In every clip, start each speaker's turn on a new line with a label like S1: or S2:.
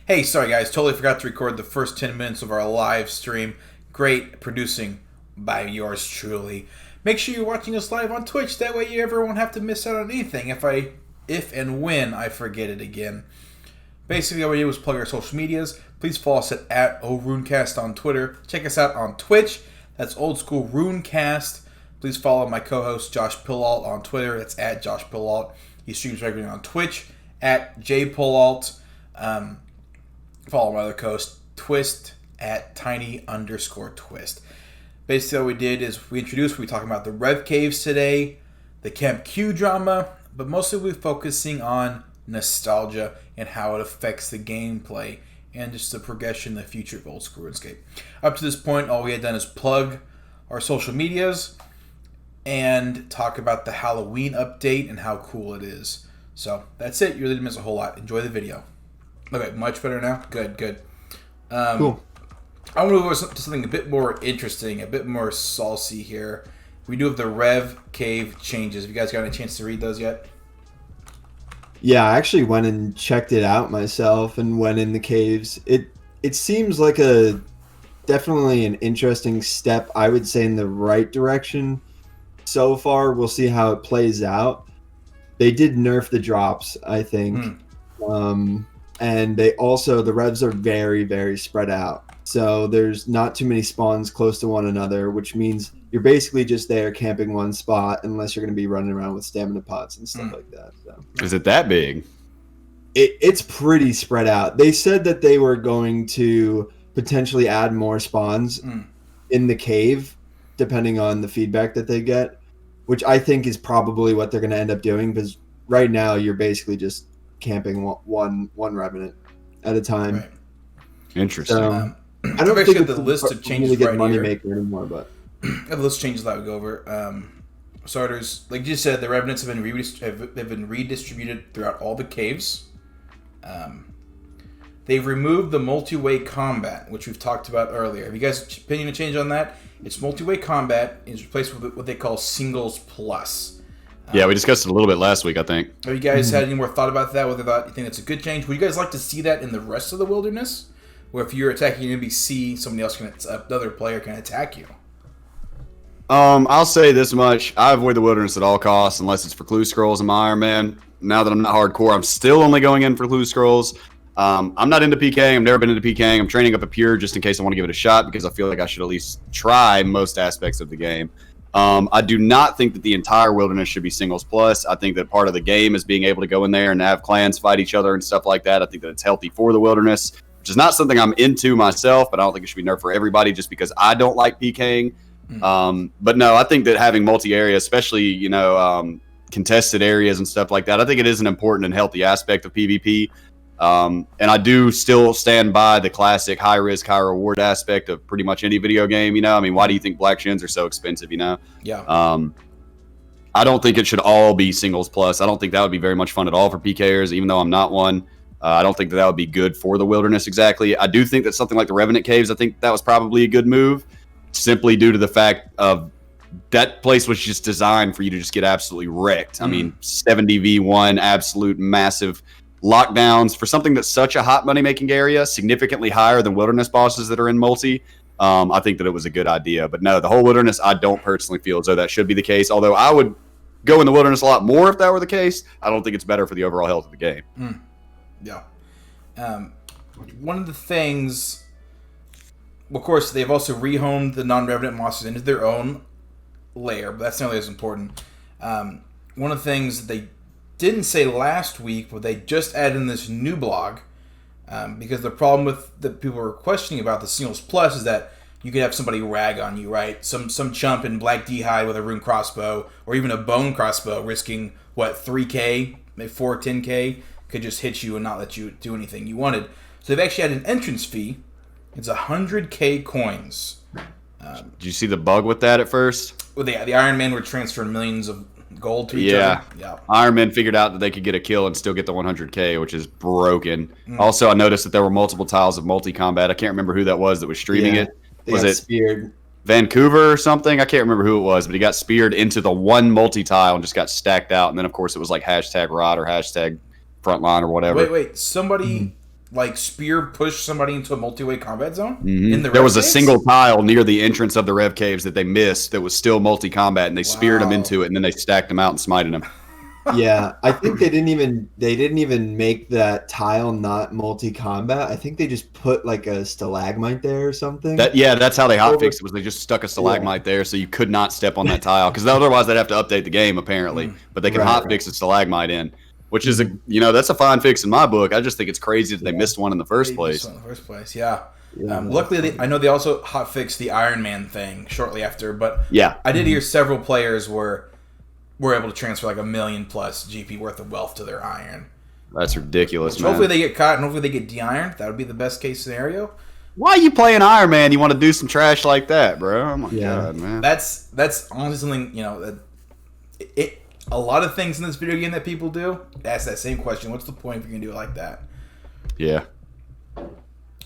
S1: Hey, sorry guys, totally forgot to record the first 10 minutes of our live stream. Great producing by yours truly. Make sure you're watching us live on Twitch, that way you ever won't have to miss out on anything if and when I forget it again. Basically, all we did was plug our social medias. Please follow us at Runecast on Twitter. Check us out on Twitch. That's Old School Runescape. Please follow my co-host Josh Pillalt on Twitter. That's at Josh Pillalt. He streams regularly on Twitch at jpillalt. Follow my other co-host Twist at tiny_twist. Basically, what we did is we talking about the Rev Caves today, the Camp Q drama, but mostly we're focusing on nostalgia and how it affects the gameplay and just the progression, the future of Old School Runescape. Up to this point, all we had done is plug our social medias and talk about the Halloween update and how cool it is. So that's it. You really didn't miss a whole lot. Enjoy the video. Okay, much better now? Good.
S2: Cool.
S1: I want to move over to something a bit more interesting, a bit more saucy here. We do have the Rev Cave changes. Have you guys got any chance to read those yet?
S2: Yeah, I actually went and checked it out myself and went in the caves. It seems like definitely an interesting step, I would say, in the right direction. So far, we'll see how it plays out. They did nerf the drops, I think. And they also, the revs are very, very spread out. So there's not too many spawns close to one another, which means you're basically just there camping one spot unless you're going to be running around with stamina pots and stuff like that. So.
S3: Is it that big?
S2: It's pretty spread out. They said that they were going to potentially add more spawns in the cave, depending on the feedback that they get, which I think is probably what they're going to end up doing, because right now you're basically just camping one revenant at a time.
S1: Right.
S3: Interesting.
S2: I don't think
S1: it's the list of changes
S2: really
S1: right
S2: money
S1: here.
S2: Maker anymore, but
S1: I have a list of changes that I would go over. Starters, like you said, the revenants have been redistributed throughout all the caves. They've removed the multi-way combat, which we've talked about earlier. Have you guys' opinion a change on that? It's multi-way combat is replaced with what they call singles plus.
S3: Yeah, we discussed it a little bit last week, I think.
S1: Have you guys had any more thought about that? Whether you think it's a good change? Would you guys like to see that in the rest of the wilderness? Where if you're attacking an NPC, another player can attack you?
S3: I'll say this much. I avoid the wilderness at all costs unless it's for clue scrolls and my Iron Man. Now that I'm not hardcore, I'm still only going in for clue scrolls. I'm not into PKing. I've never been into PKing. I'm training up a pure just in case I want to give it a shot because I feel like I should at least try most aspects of the game. I do not think that the entire wilderness should be singles plus. I think that part of the game is being able to go in there and have clans fight each other and stuff like that. I think that it's healthy for the wilderness, which is not something I'm into myself, but I don't think it should be nerfed for everybody just because I don't like PKing. But no, I think that having multi-area, especially, contested areas and stuff like that, I think it is an important and healthy aspect of PvP. And I do still stand by the classic high risk, high reward aspect of pretty much any video game. Why do you think black shins are so expensive?
S1: Yeah.
S3: I don't think it should all be singles plus. I don't think that would be very much fun at all for PKers, even though I'm not one. I don't think that would be good for the wilderness exactly. I do think that something like the Revenant Caves, I think that was probably a good move, simply due to the fact of that place was just designed for you to just get absolutely wrecked. I mean, 70v1, absolute massive lockdowns for something that's such a hot money making area, significantly higher than wilderness bosses that are in multi. I think that it was a good idea, but no, the whole wilderness, I don't personally feel as though that should be the case. Although I would go in the wilderness a lot more if that were the case. I don't think it's better for the overall health of the game.
S1: Yeah. One of the things, of course, they've also rehomed the non-revenant monsters into their own layer, but that's not really as important. One of the things they didn't say last week, but they just added in this new blog, because the problem with the people were questioning about the singles plus is that you could have somebody rag on you, right? Some chump in black D-hide with a rune crossbow, or even a bone crossbow, risking, 3k, maybe 4, 10k, could just hit you and not let you do anything you wanted. So they've actually had an entrance fee. It's 100k coins.
S3: Did you see the bug with that at first?
S1: Well, the Iron Man were transferring millions of gold to each other. Yeah.
S3: Iron Man figured out that they could get a kill and still get the 100k, which is broken. Also, I noticed that there were multiple tiles of multi-combat. I can't remember who that was that was streaming it. Was it
S2: speared?
S3: Vancouver or something? I can't remember who it was, but he got speared into the one multi-tile and just got stacked out. And then, of course, it was like hashtag rot or hashtag frontline or whatever.
S1: Wait. Somebody like spear push somebody into a multi-way combat zone
S3: Mm-hmm.
S1: in the
S3: There
S1: Rev
S3: was a
S1: caves?
S3: single tile near the entrance of the Rev Caves that they missed that was still multi-combat, and they speared him into it, and then they stacked him out and smited him.
S2: Yeah, I think they didn't even make that tile not multi-combat. I think they just put like a stalagmite there or something.
S3: That's how they
S2: Over-
S3: hotfixed it. Was they just stuck a stalagmite there, so you could not step on that tile, because otherwise they'd have to update the game apparently. But they can hotfix a stalagmite in, which is that's a fine fix in my book. I just think it's crazy that they missed one in the first place.
S1: Yeah. Luckily, I know they also hotfixed the Iron Man thing shortly after, but
S3: Yeah.
S1: I did hear several players were able to transfer like $1 million plus GP worth of wealth to their iron.
S3: That's ridiculous, man.
S1: Hopefully they get caught and hopefully they get de-ironed. That would be the best case scenario.
S3: Why are you playing Iron Man? You want to do some trash like that, bro? Oh my god, man.
S1: That's honestly something that a lot of things in this video game that people do ask that same question. What's the point if you're gonna do it like that?
S3: Yeah.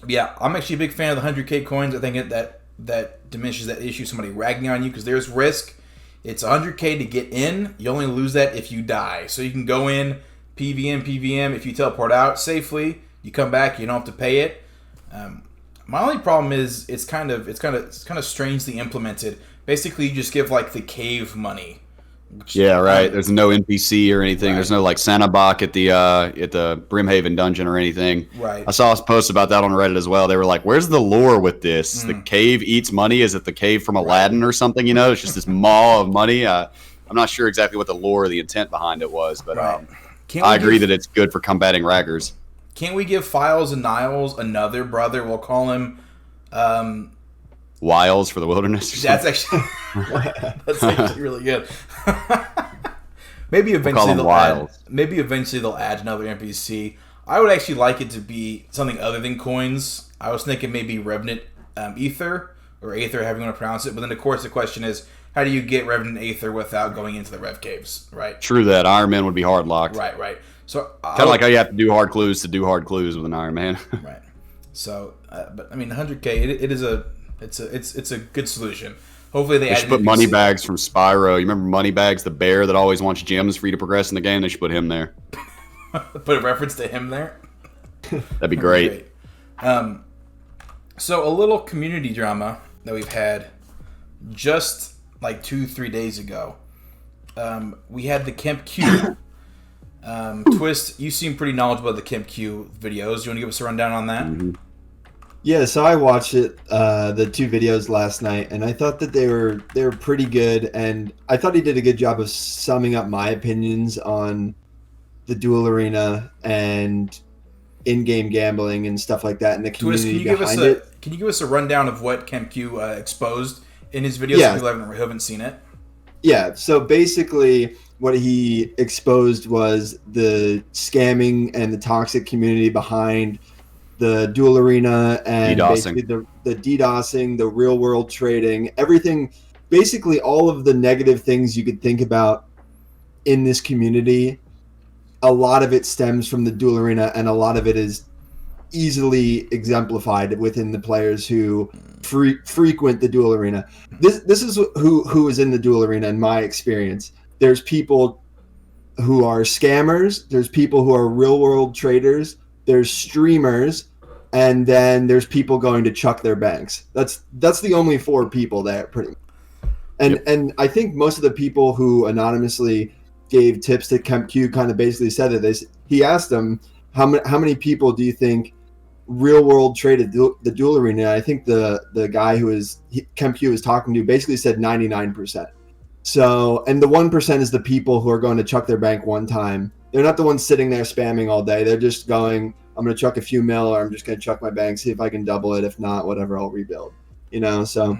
S1: Yeah, I'm actually a big fan of the 100k coins. I think that diminishes that issue. Somebody ragging on you because there's risk. It's 100k to get in. You only lose that if you die. So you can go in, PVM. If you teleport out safely, you come back. You don't have to pay it. My only problem is it's kind of strangely implemented. Basically, you just give like the cave money.
S3: Yeah, right. There's no NPC or anything.
S1: Right.
S3: There's no like Santa Bach at the Brimhaven dungeon or anything.
S1: Right.
S3: I saw a post about that on Reddit as well. They were like, "Where's the lore with this? The cave eats money. Is it the cave from Aladdin or something? It's just this maw of money." I'm not sure exactly what the lore or the intent behind it was, but I agree that it's good for combating raggers.
S1: Can't we give Files and Niles another brother? We'll call him.
S3: Wiles for the wilderness. Or
S1: That's actually really good. Maybe eventually they'll add another NPC. I would actually like it to be something other than coins. I was thinking maybe Revenant Ether or Aether, however you want to pronounce it. But then of course the question is, how do you get Revenant Aether without going into the Rev Caves? Right.
S3: True that. Iron Man would be hard locked.
S1: Right. So
S3: kind of like how you have to do hard clues to do hard clues with an Iron Man.
S1: Right. So, but I mean, 100k. It's a good solution. Hopefully
S3: they should put Moneybags from Spyro. You remember Moneybags, the bear that always wants gems for you to progress in the game? They should put him there.
S1: Put a reference to him there.
S3: That'd be great.
S1: So a little community drama that we've had just like 2-3 days ago. We had the Kemp Q. Twist, you seem pretty knowledgeable of the Kemp Q videos. Do you want to give us a rundown on that?
S3: Mm-hmm.
S2: Yeah, so I watched the 2 videos last night, and I thought that they were pretty good, and I thought he did a good job of summing up my opinions on the duel arena and in-game gambling and stuff like that, and the community behind it.
S1: Can you give us a rundown of what Kemp Q exposed in his videos?
S2: Yeah.
S1: For people who haven't seen it.
S2: Yeah, so basically what he exposed was the scamming and the toxic community behind the duel arena and basically the DDoSing, the real world trading, everything, basically all of the negative things you could think about in this community. A lot of it stems from the duel arena, and a lot of it is easily exemplified within the players who frequent the duel arena. This is who is in the duel arena in my experience. There's people who are scammers, there's people who are real world traders, there's streamers, and then there's people going to chuck their banks. That's the only 4 people there, pretty much. And I think most of the people who anonymously gave tips to Kemp Q kind of basically said that he asked them, how many people do you think real world traded the duel arena? And I think the guy Kemp Q was talking to basically said 99%. So, and the 1% is the people who are going to chuck their bank one time. They're not the ones sitting there spamming all day. They're just going, I'm going to chuck a few mil, or I'm just going to chuck my bank, see if I can double it. If not, whatever, I'll rebuild. So,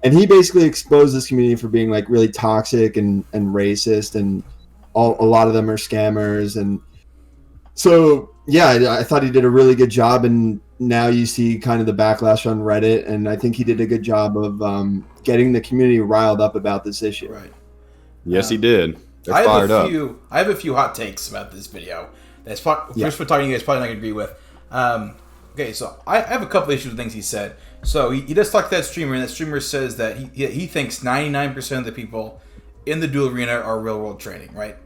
S2: and he basically exposed this community for being like really toxic and racist, and a lot of them are scammers. And so, yeah, I thought he did a really good job, and now you see kind of the backlash on Reddit, and I think he did a good job of getting the community riled up about this issue.
S1: Right.
S3: Yes, he did. They're
S1: I
S3: fired
S1: have a few hot takes about this video. First for talking, you guys probably not going to agree with. Okay, so I have a couple issues with things he said. So he does talk to that streamer, and that streamer says that he thinks 99% of the people in the duel arena are real world trading, right?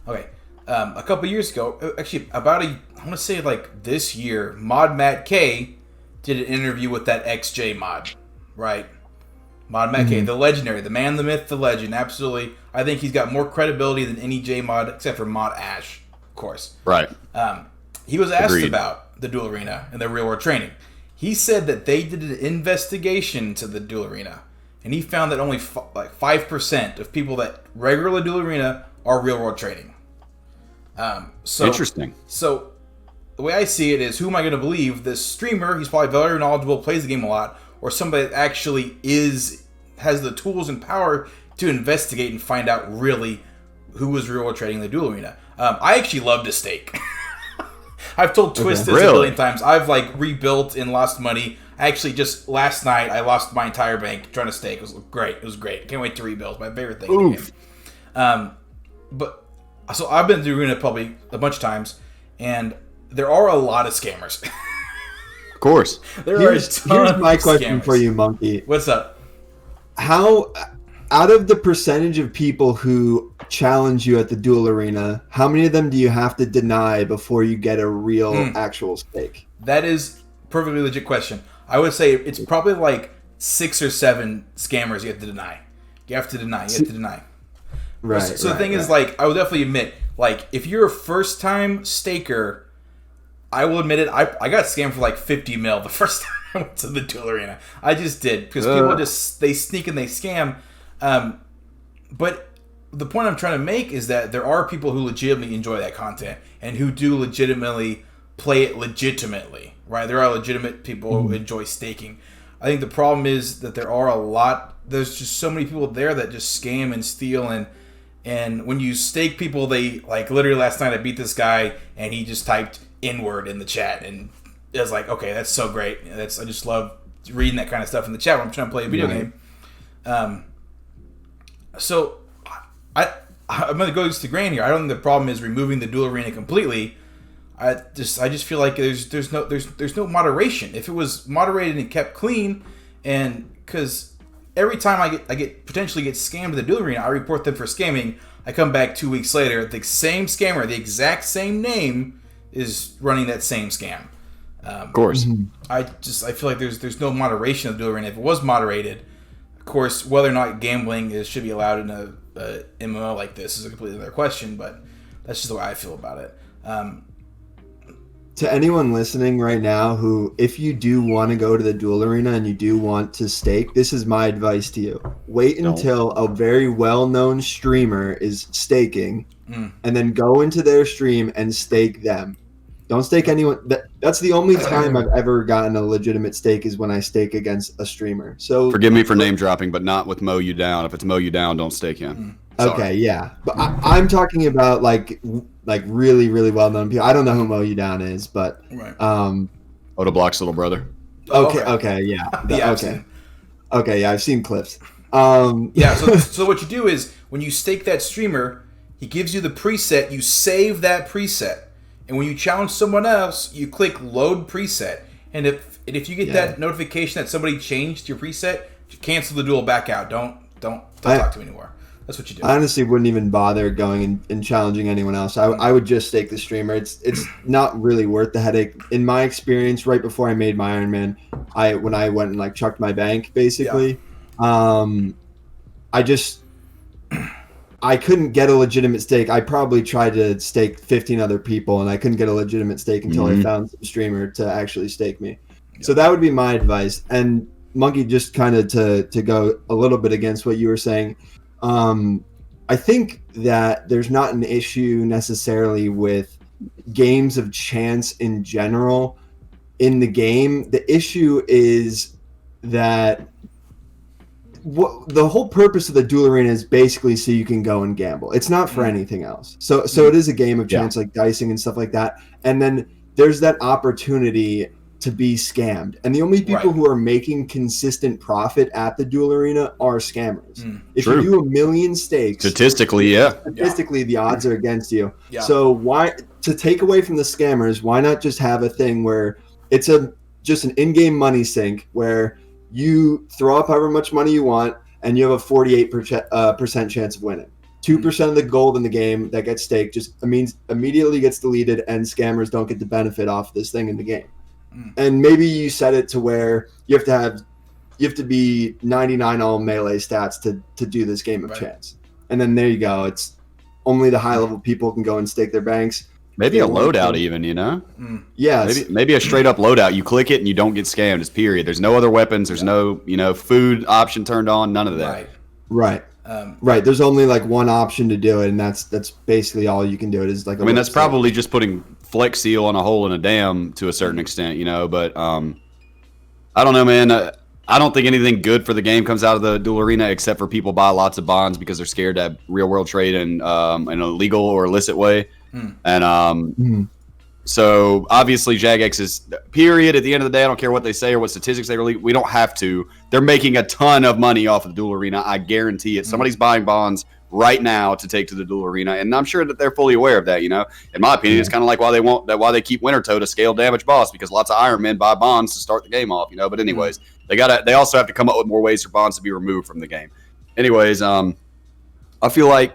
S1: Okay. A couple years ago, actually I want to say like this year, Mod Matt K did an interview with that XJ mod, right? Mod Matt K, the legendary, the man, the myth, the legend. Absolutely, I think he's got more credibility than any J mod except for Mod Ash, of course.
S3: Right.
S1: He was asked
S3: Agreed.
S1: about the Duel Arena and the real world training. He said that they did an investigation to the Duel Arena, and he found that only 5% of people that regularly Duel Arena are real world training. So
S3: Interesting.
S1: So the way I see it is, who am I going to believe? This streamer, he's probably very knowledgeable, plays the game a lot, or somebody that actually has the tools and power to investigate and find out really who was real world trading in the Duel Arena. I actually love to stake. I've told Twist this a billion times. I've rebuilt and lost money. Actually, just last night I lost my entire bank trying to stake. It was great. It was great. Can't wait to rebuild. It's my favorite thing in the game. But so I've been through Arena probably a bunch of times, and there are a lot of scammers.
S3: Of course.
S2: Here's my question for you, Monkey.
S1: What's up?
S2: How, out of the percentage of people who challenge you at the Duel Arena, how many of them do you have to deny before you get a real actual stake?
S1: That is a perfectly legit question. I would say it's probably like 6 or 7 scammers you have to deny. You have to deny.
S2: Right.
S1: So the thing is, I would definitely admit, if you're a first-time staker, I will admit it. I got scammed for 50 mil the first time I went to the Duel Arena. I just did, because people they sneak and they scam. But the point I'm trying to make is that there are people who legitimately enjoy that content and who do legitimately play it legitimately, right? There are legitimate people who enjoy staking. I think the problem is that there's just so many people there that just scam and steal, and when you stake people, they literally last night I beat this guy and he just typed N-word in the chat, and it was okay, that's so great. I just love reading that kind of stuff in the chat when I'm trying to play a video game. So I'm going to go to Grand here. I don't think the problem is removing the Duel Arena completely. I just feel like there's no moderation. If it was moderated and kept clean, and because every time I potentially get scammed in the Duel Arena, I report them for scamming. I come back 2 weeks later, the same scammer, the exact same name, is running that same scam.
S3: Of course.
S1: I feel like there's no moderation of the Duel Arena. If it was moderated, of course, whether or not gambling should be allowed in a MMO like this is a completely other question. But that's just the way I feel about it.
S2: To anyone listening right now who, if you do want to go to the Duel Arena and you do want to stake, this is my advice to you. Wait until a very well-known streamer is staking, and then go into their stream and stake them. Don't stake anyone. That's the only time I've ever gotten a legitimate stake, is when I stake against a streamer. So
S3: forgive me for name dropping, but not with Mow You Down. If it's Mow You Down, don't stake him.
S2: Okay, yeah. But I'm talking about really, really well-known people. I don't know who Mow You Down is, but
S3: Oda Block's little brother.
S2: Okay, yeah. Okay, yeah, I've seen clips.
S1: So what you do is, when you stake that streamer, he gives you the preset, you save that preset, and when you challenge someone else, you click load preset, and if you get that notification that somebody changed your preset, cancel the duel, back out. Don't talk to me anymore. That's what you do.
S2: I honestly wouldn't even bother going and challenging anyone else. I would just stake the streamer. It's not really worth the headache. In my experience, right before I made my Iron Man, when I went and chucked my bank, basically, I couldn't get a legitimate stake. I probably tried to stake 15 other people, and I couldn't get a legitimate stake until I found some streamer to actually stake me. So that would be my advice. And Monkey, just kind of to go a little bit against what you were saying, I think that there's not an issue necessarily with games of chance in general in the game. The issue is that the whole purpose of the Duel Arena is basically so you can go and gamble. It's not for anything else. So it is a game of chance, like dicing and stuff like that. And then there's that opportunity to be scammed. And the only people who are making consistent profit at the Duel Arena are scammers. If you do 1 million stakes,
S3: statistically,
S2: the odds are against you. So why, to take away from the scammers, why not just have a thing where it's just an in-game money sink where you throw up however much money you want and you have a 48% chance of winning. 2% of the gold in the game that gets staked just means immediately gets deleted, and scammers don't get the benefit off this thing in the game. And maybe you set it to where you have to be 99 all melee stats to do this game of chance. And then there you go. It's only the high level people can go and stake their banks.
S3: Maybe a loadout even,
S2: Yeah.
S3: Maybe a straight up loadout. You click it and you don't get scammed. It's period. There's no other weapons. There's no, food option turned on. None of that.
S2: Right. Right. There's only like one option to do it, and that's basically all you can do. It is like.
S3: That's probably just putting Flex Seal on a hole in a dam to a certain extent, But I don't know, man. I don't think anything good for the game comes out of the duel arena except for people buy lots of bonds because they're scared to have real world trade in an illegal or illicit way. And so obviously Jagex is period. At the end of the day, I don't care what they say or what statistics they release. We don't have to. They're making a ton of money off of the duel arena. I guarantee it. Somebody's buying bonds right now to take to the duel arena, and I'm sure that they're fully aware of that. In my opinion, it's kind of like why they keep Winter Toad a scale damage boss, because lots of Iron Men buy bonds to start the game off. But anyways, they also have to come up with more ways for bonds to be removed from the game. Anyways, I feel like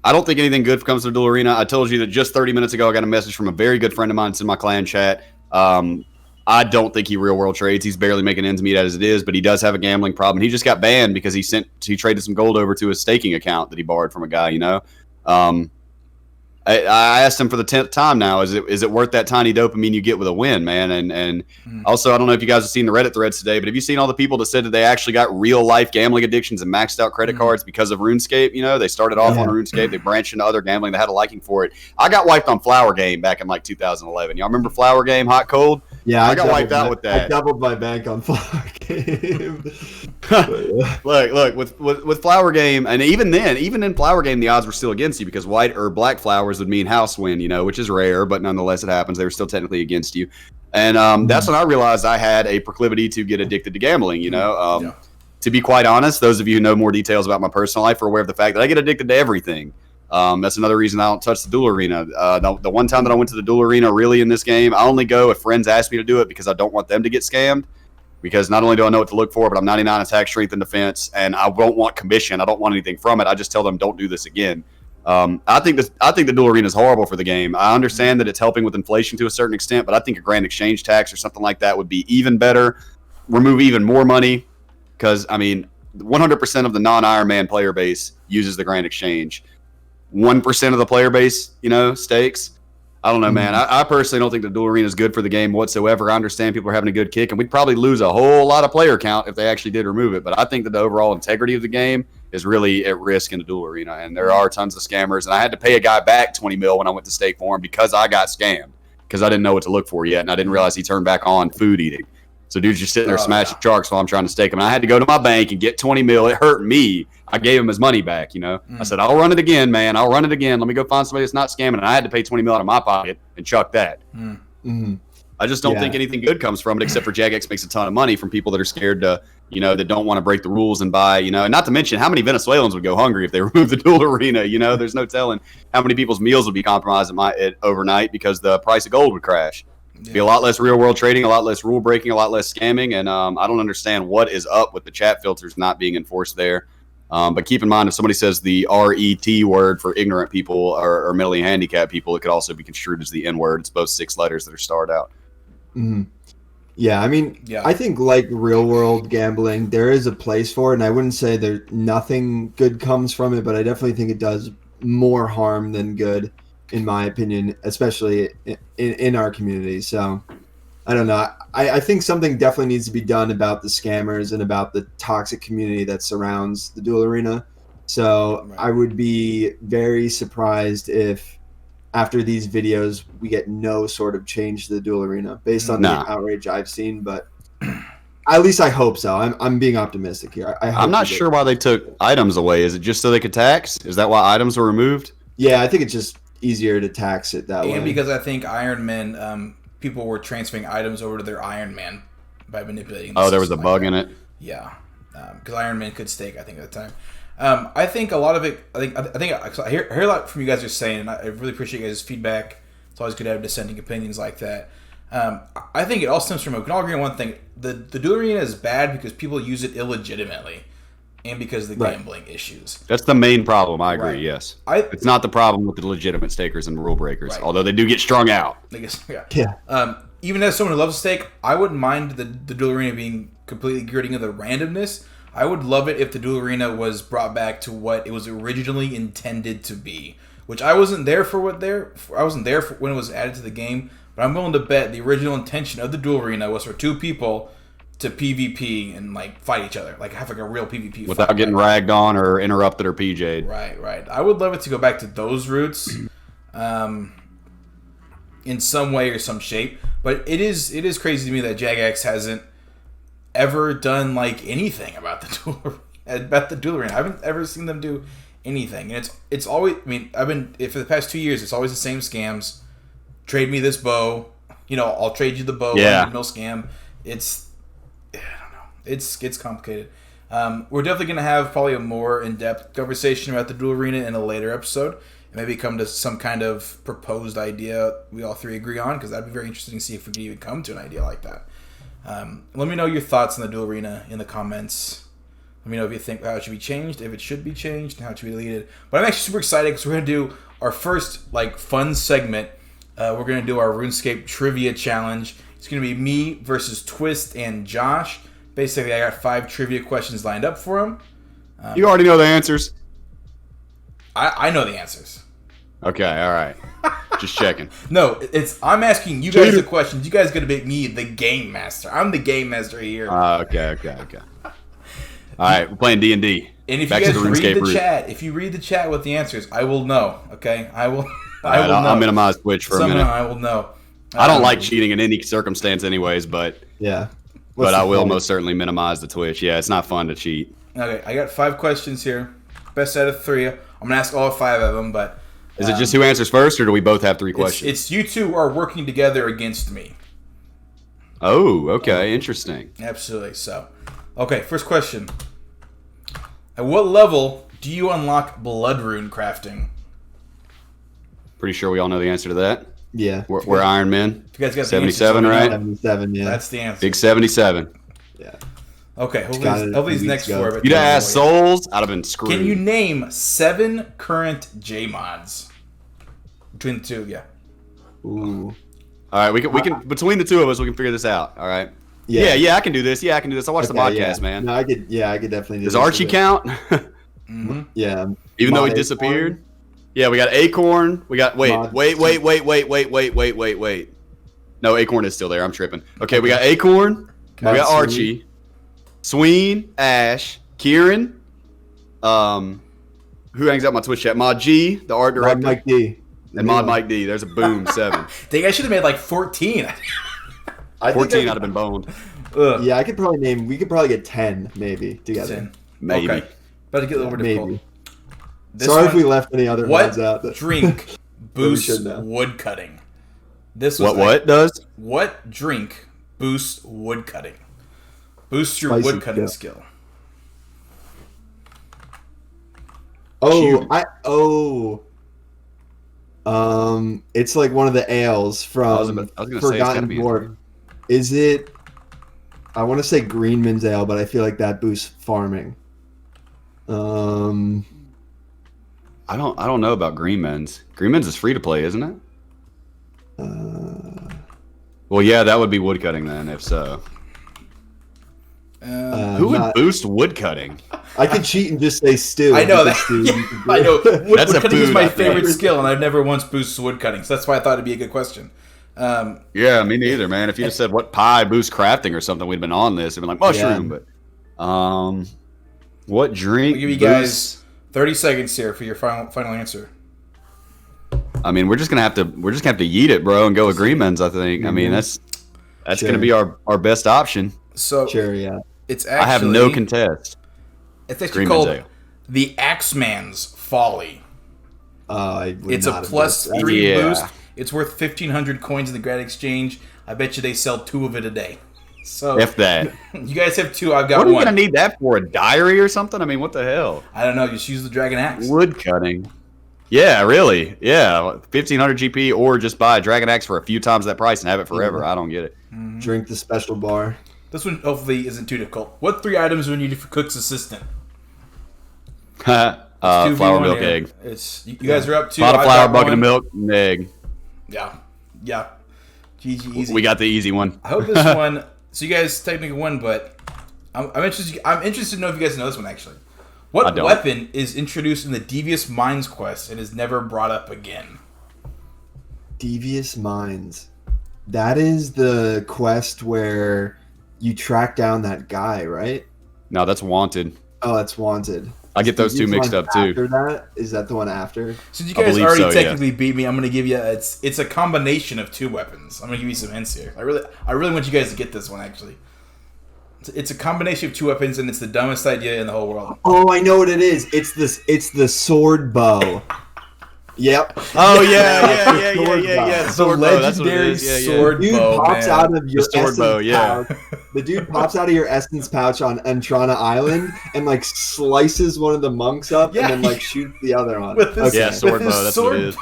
S3: I don't think anything good comes to the duel arena. I told you that just 30 minutes ago I got a message from a very good friend of mine. It's in my clan chat. I don't think he real world trades. He's barely making ends meet as it is, but he does have a gambling problem. He just got banned because he traded some gold over to his staking account that he borrowed from a guy. I asked him for the 10th time now. Is it worth that tiny dopamine you get with a win, man? And also, I don't know if you guys have seen the Reddit threads today, but have you seen all the people that said that they actually got real life gambling addictions and maxed out credit cards because of RuneScape? They started off on RuneScape, they branched into other gambling, they had a liking for it. I got wiped on Flower Game back in like 2011. Y'all remember Flower Game, Hot Cold?
S2: Yeah,
S3: I got wiped out with that.
S2: I doubled my bank on Flower Game.
S3: Look, with Flower Game, and even in Flower Game, the odds were still against you because white or black flowers would mean house win, which is rare, but nonetheless it happens. They were still technically against you. And that's when I realized I had a proclivity to get addicted to gambling, To be quite honest, those of you who know more details about my personal life are aware of the fact that I get addicted to everything. That's another reason I don't touch the duel arena. The one time that I went to the duel arena really in this game, I only go if friends ask me to do it because I don't want them to get scammed. Because not only do I know what to look for, but I'm 99 attack, strength, and defense, and I don't want commission. I don't want anything from it. I just tell them don't do this again. I think the duel arena is horrible for the game. I understand that it's helping with inflation to a certain extent, but I think a grand exchange tax or something like that would be even better. Remove even more money, because 100% of the non-Iron Man player base uses the grand exchange. 1% of the player base, stakes. I don't know, man. I personally don't think the duel arena is good for the game whatsoever. I understand people are having a good kick, and we'd probably lose a whole lot of player count if they actually did remove it. But I think that the overall integrity of the game is really at risk in the duel arena, and there are tons of scammers. And I had to pay a guy back 20 mil when I went to stake for him because I got scammed because I didn't know what to look for yet, and I didn't realize he turned back on food eating. So dude's just sitting there smashing sharks while I'm trying to stake him. And I had to go to my bank and get 20 mil. It hurt me. I gave him his money back, I said, I'll run it again, man. I'll run it again. Let me go find somebody that's not scamming. And I had to pay 20 mil out of my pocket and chuck that. I just don't think anything good comes from it except for Jagex makes a ton of money from people that are scared to, that don't want to break the rules and buy, and not to mention how many Venezuelans would go hungry if they removed the duel arena. There's no telling how many people's meals would be compromised overnight because the price of gold would crash. Be a lot less real world trading, a lot less rule breaking, a lot less scamming, and I don't understand what is up with the chat filters not being enforced there. But keep in mind, if somebody says the RET word for ignorant people or mentally handicapped people, it could also be construed as the N word. It's both 6 letters that are starred out.
S2: Yeah, I think like real world gambling, there is a place for it, and I wouldn't say there's nothing good comes from it, but I definitely think it does more harm than good, in my opinion, especially in our community. So I don't know. I think something definitely needs to be done about the scammers and about the toxic community that surrounds the duel arena. So I would be very surprised if after these videos we get no sort of change to the duel arena based on the outrage I've seen. But at least I hope so. I'm being optimistic here.
S3: I'm not sure why they took items away. Is it just so they could tax? Is that why items were removed?
S2: Yeah, I think it's just easier to tax it that way.
S1: And because I think Iron Man, people were transferring items over to their Iron Man by manipulating.
S3: There was a bug in it.
S1: Yeah, because Iron Man could stake, I think, at the time. I think a lot of it. I hear a lot from you guys are saying, and I really appreciate you guys' feedback. It's always good to have dissenting opinions like that. I think it all stems from, we can all agree on one thing: the duel arena is bad because people use it illegitimately. and because of the gambling issues.
S3: That's the main problem. I agree.
S1: Right.
S3: Yes,
S1: It's
S3: not the problem with the legitimate stakers and rule breakers,
S1: Right.
S3: although they do get strung out.
S1: I guess, yeah.
S2: Yeah.
S1: Even as someone who loves a stake, I wouldn't mind the duel arena being completely getting rid of the randomness. I would love it if the duel arena was brought back to what it was originally intended to be, which I wasn't there for I wasn't there for when it was added to the game, but I'm willing to bet the original intention of the duel arena was for two people to PvP and like fight each other, like have like a real PvP
S3: Without
S1: fight,
S3: getting ragged on or interrupted or PJ'd.
S1: Right. I would love it to go back to those roots, in some way or some shape. But it is crazy to me that Jagex hasn't ever done like anything about the duel arena. I haven't ever seen them do anything, and it's always. I mean, for the past 2 years, it's always the same scams. Trade me this bow. I'll trade you the bow.
S3: Yeah.
S1: Mill scam. I don't know. It's complicated. We're definitely going to have probably a more in-depth conversation about the duel arena in a later episode, and maybe come to some kind of proposed idea we all three agree on, because that'd be very interesting to see if we could even come to an idea like that. Let me know your thoughts on the duel arena in the comments. Let me know if you think how it should be changed, if it should be changed, and how it should be deleted. But I'm actually super excited because we're going to do our first fun segment. We're going to do our RuneScape trivia challenge. It's going to be me versus Twist and Josh. Basically, I got 5 trivia questions lined up for him.
S3: You already know the answers.
S1: I know the answers.
S3: Okay, all right. Just checking.
S1: No, I'm asking you guys the questions. You guys got to make me the game master. I'm the game master here.
S3: Okay. All right, we're playing D&D.
S1: And if you guys read the chat, if you read the chat with the answers, I will know. Okay, I will. I will know.
S3: I'll minimize Twitch for a minute.
S1: I will know.
S3: I don't like cheating in any circumstance, anyways. But
S2: Yeah.
S3: but I will most certainly minimize the Twitch. Yeah, it's not fun to cheat.
S1: Okay, I got 5 questions here. Best out of 3. I'm gonna ask all 5 of them, but
S3: Is it just who answers first, or do we both have 3 questions?
S1: it's you two who are working together against me.
S3: Oh, okay, interesting.
S1: Absolutely. So, okay, first question. At what level do you unlock blood rune crafting?
S3: Pretty sure we all know the answer to that.
S2: Yeah.
S3: We're Iron Men.
S1: If you guys got the
S3: 77,
S1: answer,
S3: right?
S2: 77, yeah.
S1: That's the answer.
S3: Big 77.
S2: Yeah.
S1: Okay, hopefully these next 4.
S3: You'd have asked Souls, I'd have been screwed.
S1: Can you name 7 current J mods? Between the two, yeah.
S2: Ooh.
S3: All right, we can between the two of us, we can figure this out. All right. Yeah, I can do this. I can watch the podcast, man.
S2: No, I could definitely do
S3: Does
S2: this
S3: Archie count?
S2: Yeah.
S3: Even though he
S2: Mod
S3: disappeared? Yeah, we got Acorn. We got wait. No, Acorn is still there. I'm tripping. Okay, we got Acorn. We got Archie, Sween, Ash, Kieran. Who hangs out my Twitch chat? Mod G, the art director.
S2: Mod Mike D.
S3: And Mod Mike D. There's a boom 7.
S1: Dang, I should have made like 14.
S3: 14 I'd have been boned.
S2: Yeah, I could probably name. We could probably get 10 maybe together.
S1: 10.
S3: Maybe.
S1: Okay. About to get a little more difficult.
S2: Maybe.
S1: This
S2: Sorry if
S1: one-
S2: we left any other
S1: What
S2: ones out.
S1: drink boosts
S2: should know.
S1: wood cutting? This was
S3: What does?
S1: What drink boosts wood cutting? Boosts your
S2: Spicy
S1: wood cutting
S2: skill.
S1: skill.
S2: It's like one of the ales from
S3: I was gonna say it's gotta
S2: Forgotten
S3: be
S2: Dwarf. Is it? I want to say Greenman's Ale, but I feel like that boosts farming.
S3: I don't know about Greenman's. Greenman's is free to play, isn't it? Well, yeah, that would be woodcutting then, if so. Who would boost woodcutting?
S2: I could cheat and just say stew.
S1: I know that.
S2: Stew.
S1: Yeah, I know.
S3: That's a
S1: Wood cutting is
S3: food,
S1: my
S3: I think.
S1: favorite skill, and I've never once boosted wood cutting, so that's why I thought it'd be a good question.
S3: Yeah, me neither, man. If you just said what pie boosts crafting or something, we'd been on this. It'd been like mushroom, but what drink?
S1: I'll give you guys 30 seconds here for your final answer.
S3: I mean, we're just gonna have to yeet it, bro, and go with Greenman's. I think. I mean, that's
S2: Sure.
S3: gonna be our best option.
S1: So
S2: Sure, yeah.
S1: it's actually
S3: I have no contest.
S1: It's actually
S3: Greenman's
S1: called
S3: Ale.
S1: the Axeman's Folly.
S2: I would
S1: It's a
S2: not have
S1: plus
S2: guessed that.
S1: 3
S3: Yeah.
S1: boost. It's worth 1,500 coins in the Grad Exchange. I bet you they sell 2 of it a day. So
S3: If that.
S1: you guys have 2. I've got
S3: What are you
S1: 1.
S3: gonna need that for? A diary or something? I mean, what the hell?
S1: I don't know. Just use the Dragon Axe.
S3: Wood cutting. Yeah, really. Yeah, 1,500 GP, or just buy a Dragon Axe for a few times that price and have it forever. I don't get it.
S2: Drink the special bar.
S1: This one hopefully isn't too difficult. What 3 items are needed for Cook's Assistant?
S3: Flour, milk,
S1: here.
S3: egg.
S1: It's you guys are up to
S3: Pot of flour, bucket of milk, and egg.
S1: Yeah. GG easy.
S3: We got the easy one.
S1: I hope this one. So you guys technically won, but I'm interested. I'm interested to know if you guys know this one actually. What weapon is introduced in the Devious Minds quest and is never brought up again?
S2: Devious Minds. That is the quest where you track down that guy, right?
S3: No, that's Wanted.
S2: Oh, that's Wanted.
S3: I get those two mixed up too.
S2: After that, is that the one after?
S1: Since you guys already technically beat me, I'm gonna give you it's a combination of two weapons. I'm gonna give you some hints here. I really want you guys to get this one actually. It's a combination of two weapons, and it's the dumbest idea in the whole world.
S2: Oh, I know what it is. It's the sword bow. Yep.
S3: Oh yeah.
S1: Sword bow. Legendary sword
S2: bow.
S1: Dude
S2: pops out of your
S3: sword bow. Yeah.
S2: Pouch. The dude pops out of your essence pouch on Antrana Island and like slices one of the monks up and then like shoots the other one.
S3: Sword bow. That's what it is.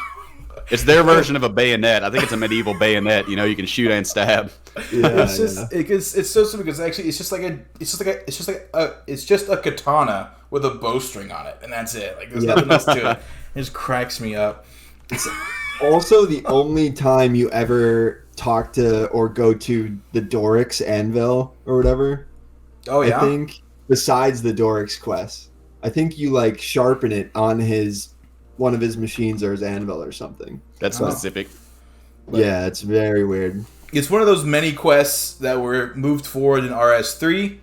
S3: It's their version of a bayonet. I think it's a medieval bayonet. You know, you can shoot and stab.
S1: Yeah, it's so simple because actually it's just a katana with a bowstring on it, and that's it. Like there's nothing else to it. It just cracks me up.
S2: It's also the only time you ever talk to or go to the Doric's anvil or whatever.
S1: Oh yeah.
S2: I think besides the Doric's quest, I think you like sharpen it on one of his machines or his anvil or something.
S3: That's specific.
S2: Yeah, it's very weird.
S1: It's one of those many quests that were moved forward in RS3,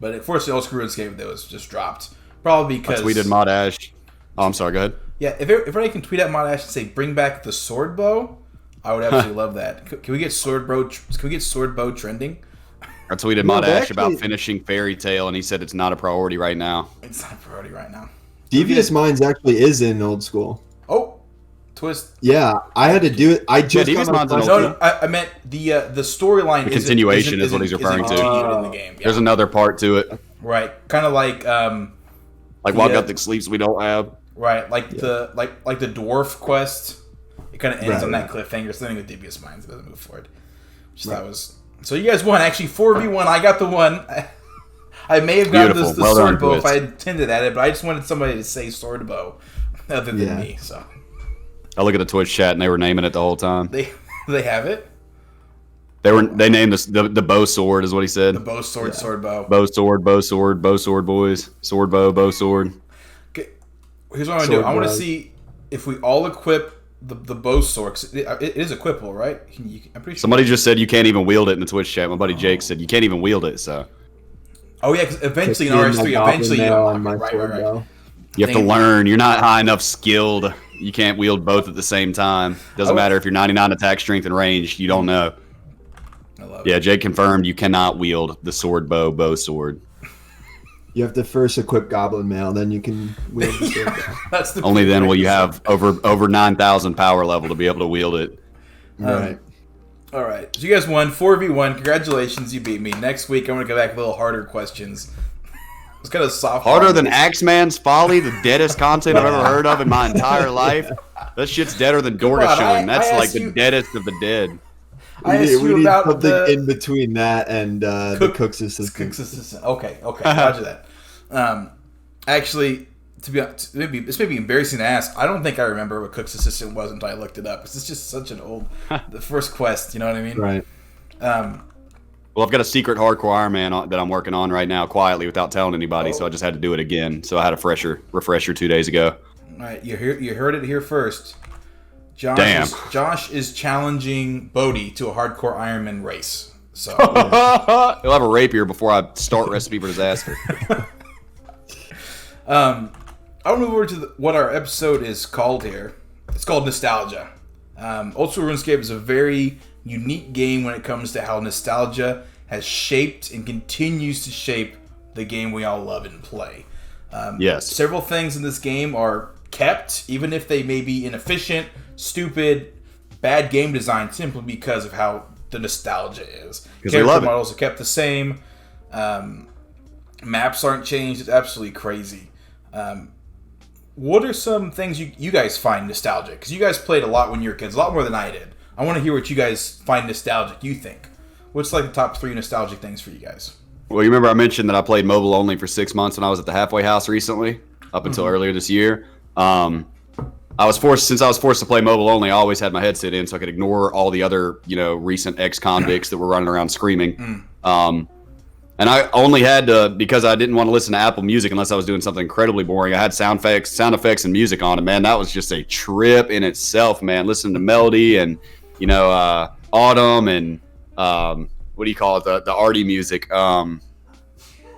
S1: but unfortunately, Old School Runescape that was just dropped. Probably because
S3: we did Mod Ash. Oh, I'm sorry. Go ahead.
S1: Yeah, if anybody can tweet at Mod Ash and say bring back the sword bow, I would absolutely love that. Can we get sword bow? Can we get sword bow trending?
S3: I tweeted Mod Ash about finishing Fairy Tail, and he said it's not a priority right now.
S1: It's not a priority right now.
S2: Devious Minds actually is in Old School.
S1: Oh, twist.
S2: Yeah, I had to do it. I just
S3: Devious Minds in Old
S1: School. No, I meant the storyline.
S3: The continuation is what he's referring to.
S1: In the game. Yeah.
S3: There's another part to it.
S1: Right, kind of like
S3: Walk Up the Sleeps We Don't Have.
S1: Right, like the dwarf quest. It kind of ends on that cliffhanger. Something with Devious Minds doesn't move forward. That was so. You guys won actually 4v1. I got the one. I may have gotten the sword bow if I had intended at it, but I just wanted somebody to say sword bow other than me. So
S3: I look at the Twitch chat and they were naming it the whole time.
S1: They have it.
S3: They named the bow sword is what he said.
S1: The bow sword, sword bow.
S3: Bow sword, bow sword, bow sword boys. Sword bow, bow sword.
S1: Okay, here's what I'm gonna do. I want to see if we all equip the bow sword. It is equipable, right? I'm pretty sure.
S3: Somebody just said you can't even wield it in the Twitch chat. My buddy Jake said you can't even wield it. So.
S1: Oh yeah, because eventually in RS3, eventually right.
S3: You have to learn. You're not high enough skilled. You can't wield both at the same time. Doesn't matter if you're 99 attack, strength, and range. You don't know.
S1: I love
S3: it. Jake confirmed you cannot wield the sword bow sword.
S2: You have to first equip Goblin Mail, then you can wield the sword bow.
S1: That's the
S3: Only then will you have over 9,000 power level to be able to wield it.
S2: Right.
S1: All right. So you guys won 4v1. Congratulations, you beat me. Next week, I'm going to go back with a little harder questions. It's kind of soft.
S3: Harder than Axeman's Folly, the deadest content I've ever heard of in my entire life. That shit's deader than Dorgashuin. That's like the deadest of the dead.
S2: We need something in between that and the Cook's Assistant.
S1: Okay. Roger that. Actually, to be honest, this may be embarrassing to ask. I don't think I remember what Cook's Assistant was until I looked it up. It's just such an old, the first quest. You know what I mean?
S2: Right.
S3: Well, I've got a secret hardcore Iron Man that I'm working on right now quietly without telling anybody, so I just had to do it again. So I had a refresher 2 days ago.
S1: All right, you heard it here first. Josh is challenging Bodhi to a hardcore Ironman race. So
S3: he'll have a rapier before I start Recipe for Disaster.
S1: I'll move over to what our episode is called here. It's called Nostalgia. Old School Runescape is a very unique game when it comes to how nostalgia has shaped and continues to shape the game we all love and play.
S3: Yes.
S1: Several things in this game are kept, even if they may be inefficient, stupid, bad game design, simply because of how the nostalgia is. Character models are kept the same. Maps aren't changed. It's absolutely crazy. What are some things you guys find nostalgic? Because you guys played a lot when you were kids, a lot more than I did. I want to hear what you guys find nostalgic, you think. What's like the top 3 nostalgic things for you guys?
S3: Well, you remember I mentioned that I played mobile only for 6 months when I was at the halfway house recently? up until earlier this year. Since I was forced to play mobile only, I always had my headset in so I could ignore all the other, recent ex-convicts that were running around screaming. And I only had to, because I didn't want to listen to Apple Music unless I was doing something incredibly boring. I had sound effects and music on, and man, that was just a trip in itself, man. Listening to Melody and, Autumn and what do you call it? The arty music.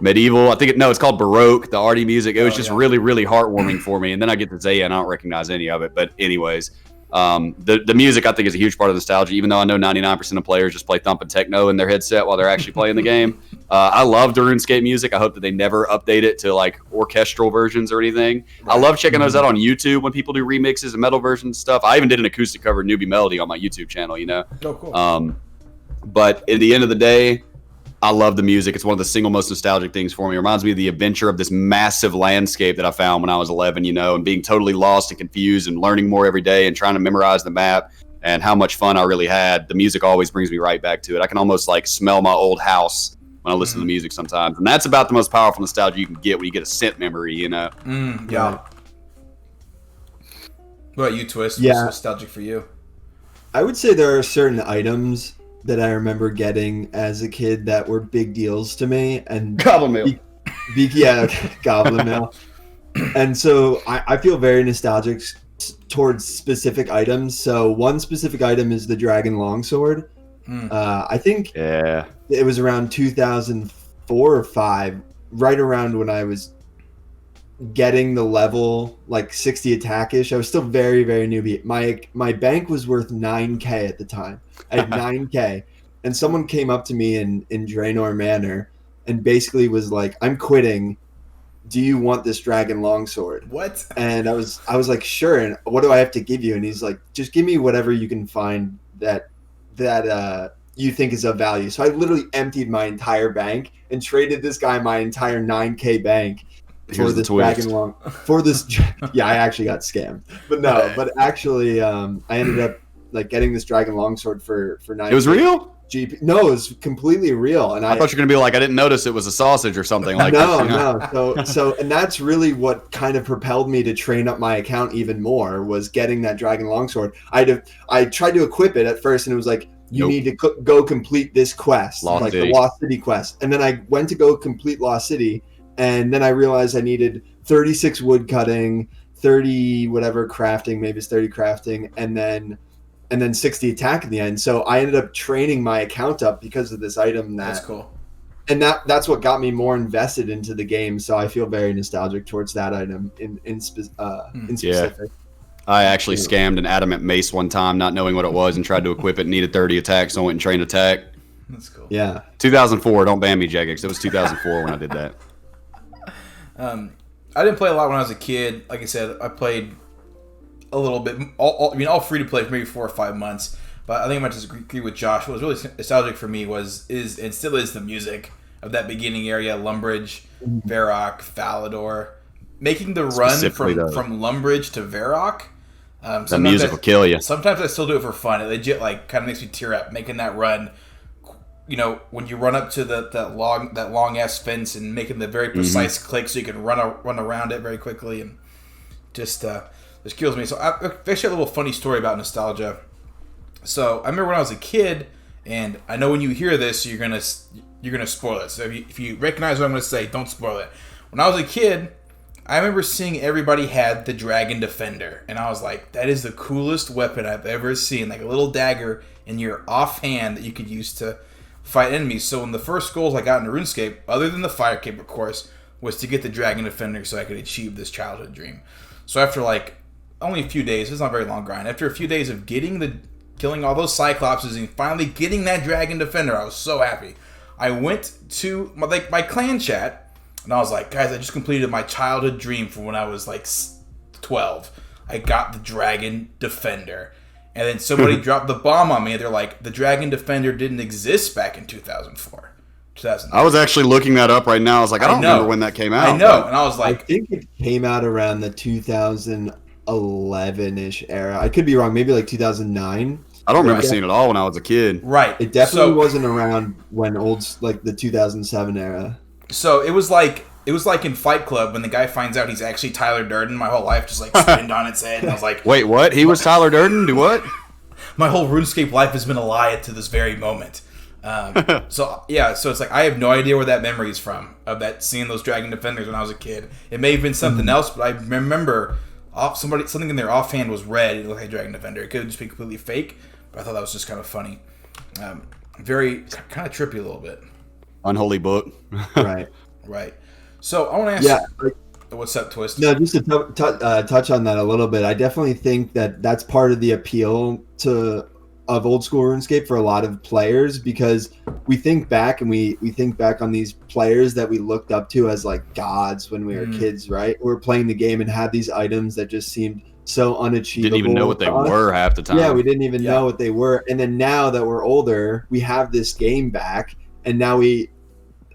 S3: Medieval, it's called Baroque, the arty music. It was just really, really heartwarming for me. And then I get to Zaya and I don't recognize any of it. But anyways, the music I think is a huge part of nostalgia, even though I know 99% of players just play thumping techno in their headset while they're actually playing the game. I love the RuneScape music. I hope that they never update it to like orchestral versions or anything. Right. I love checking those out on YouTube when people do remixes and metal versions and stuff. I even did an acoustic cover of Newbie Melody on my YouTube channel,
S1: Oh, cool.
S3: But at the end of the day, I love the music. It's one of the single most nostalgic things for me. It reminds me of the adventure of this massive landscape that I found when I was 11, and being totally lost and confused and learning more every day and trying to memorize the map and how much fun I really had. The music always brings me right back to it. I can almost like smell my old house when I listen to the music sometimes. And that's about the most powerful nostalgia you can get when you get a scent memory,
S1: Yeah. What about you, Twist?
S2: Yeah.
S1: What's nostalgic for you?
S2: I would say there are certain items that I remember getting as a kid that were big deals to me. And
S3: Goblin Mail.
S2: Goblin Mail. And so I feel very nostalgic towards specific items. So one specific item is the Dragon Longsword. I think it was around 2004 or 5, right around when I was getting the level like 60 attack-ish. I was still very, very newbie. My bank was worth 9k at the time. I had 9k, and someone came up to me in Draenor Manor and basically was like, "I'm quitting. Do you want this Dragon Longsword?"
S1: What?
S2: And I was like, "Sure." And what do I have to give you? And he's like, "Just give me whatever you can find that you think is of value." So I literally emptied my entire bank and traded this guy my entire 9k bank for this Dragon Long. For this, yeah, I actually got scammed, but actually, I ended up like getting this Dragon Longsword for 9.
S3: It was real?
S2: GP. No, it was completely real. And
S3: I thought you were gonna be like, I didn't notice it was a sausage or something like that.
S2: No. So, and that's really what kind of propelled me to train up my account even more, was getting that Dragon Longsword. I tried to equip it at first, and it was like, you need to go complete this quest, the Lost City quest. And then I went to go complete Lost City, and then I realized I needed 36 wood cutting, 30 whatever crafting, maybe it's 30 crafting, and then 60 attack in the end. So I ended up training my account up because of this item.
S1: That's cool.
S2: And that's what got me more invested into the game. So I feel very nostalgic towards that item in specific.
S3: Yeah. I actually scammed an adamant mace one time, not knowing what it was, and tried to equip it. Needed 30 attacks, so I went and trained attack.
S1: That's cool.
S2: Yeah.
S3: 2004. Don't ban me, Jagex. It was 2004 when I did that.
S1: I didn't play a lot when I was a kid. Like I said, I played a little bit. All free to play for maybe 4 or 5 months. But I think I might disagree with Josh. What was really nostalgic for me is and still is the music of that beginning area: Lumbridge, Varrock, Falador. Making the run from Lumbridge to Varrock.
S3: The music will kill you.
S1: Sometimes I still do it for fun. It legit kind of makes me tear up making that run. When you run up to that long ass fence and making the very precise click so you can run around it very quickly, and just kills me. So I actually have a little funny story about nostalgia. So I remember when I was a kid, and I know when you hear this, you're gonna spoil it. So if you recognize what I'm gonna say, don't spoil it. When I was a kid, I remember seeing everybody had the Dragon Defender, and I was like, that is the coolest weapon I've ever seen. Like a little dagger in your offhand that you could use to fight enemies. So in the first goals I got into RuneScape, other than the Fire Cape, of course, was to get the Dragon Defender so I could achieve this childhood dream. So after only a few days, it's not a very long grind. After a few days of killing all those Cyclopses and finally getting that Dragon Defender, I was so happy. I went to my clan chat, and I was like, guys, I just completed my childhood dream from when I was 12. I got the Dragon Defender. And then somebody dropped the bomb on me, and they're like, the Dragon Defender didn't exist back in 2004.
S3: I was actually looking that up right now. I was like, I don't remember when that came out.
S1: I know, and I was like...
S2: I think it came out around the 2011-ish era. I could be wrong, maybe 2009.
S3: I don't remember seeing it all when I was a kid.
S1: Right.
S2: It definitely wasn't around when the 2007 era.
S1: So it was It was like in Fight Club when the guy finds out he's actually Tyler Durden. My whole life just like spinned on its head, and I was like,
S3: Wait, what? He was Tyler Durden? Do what?
S1: my whole RuneScape life has been a lie to this very moment. So it's like I have no idea where that memory is from, of that seeing those Dragon Defenders when I was a kid. It may have been something else, but I remember something in their offhand was red. It looked like a Dragon Defender. It could just be completely fake, but I thought that was just kind of funny. Very kind of trippy a little bit.
S3: Unholy book.
S2: Right.
S1: Right. So I want to ask.
S2: Yeah.
S1: What's up, Twist?
S2: No, just to touch on that a little bit. I definitely think that that's part of the appeal of Old School RuneScape for a lot of players, because we think back and we think back on these players that we looked up to as like gods when we were kids, right? We were playing the game and had these items that just seemed so unachievable.
S3: Didn't even know what they were half the time.
S2: Yeah, we didn't even know what they were. And then now that we're older, we have this game back, and now we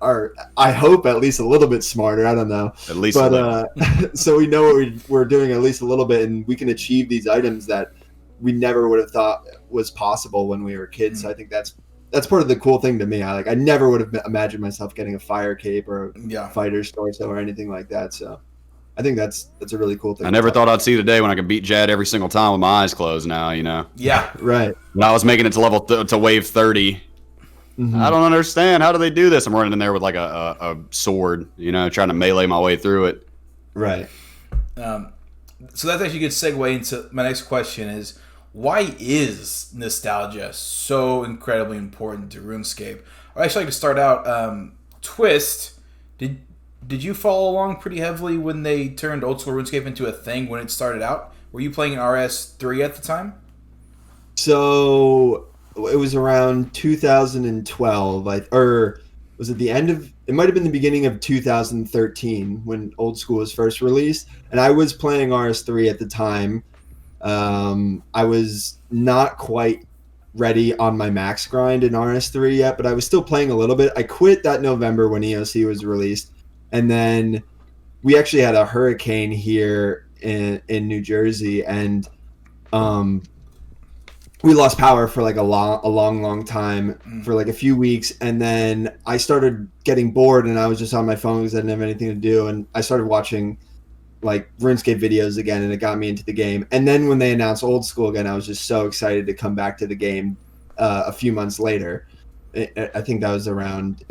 S2: are, I hope, at least a little bit smarter. I don't know.
S3: At least
S2: so we know what we're doing at least a little bit, and we can achieve these items that we never would have thought was possible when we were kids. So I think that's part of the cool thing to me. I never would have imagined myself getting a fire cape or a fighter's torso or anything like that. So I think that's a really cool thing.
S3: I never thought I'd see the day when I could beat Jad every single time with my eyes closed now, you know?
S1: Yeah.
S2: Right.
S3: When I was making it to level to wave 30, I don't understand. How do they do this? I'm running in there with like a sword, you know, trying to melee my way through it.
S2: Right.
S1: So that's actually a good segue into my next question is, why is nostalgia so incredibly important to RuneScape? I'd actually like to start out, Twist, did you follow along pretty heavily when they turned Old School RuneScape into a thing when it started out? Were you playing in RS3 at the time?
S2: So it was around 2012, or was it the end of? It might have been the beginning of 2013 when Old School was first released, and I was playing RS3 at the time. I was not quite ready on my max grind in RS3 yet, but I was still playing a little bit. I quit that November when EOC was released, and then we actually had a hurricane here in New Jersey, and we lost power for like a long time, for like a few weeks, and then I started getting bored, and I was just on my phone because I didn't have anything to do, and I started watching like RuneScape videos again, and it got me into the game. And then when they announced Old School again, I was just so excited to come back to the game a few months later. I think that was around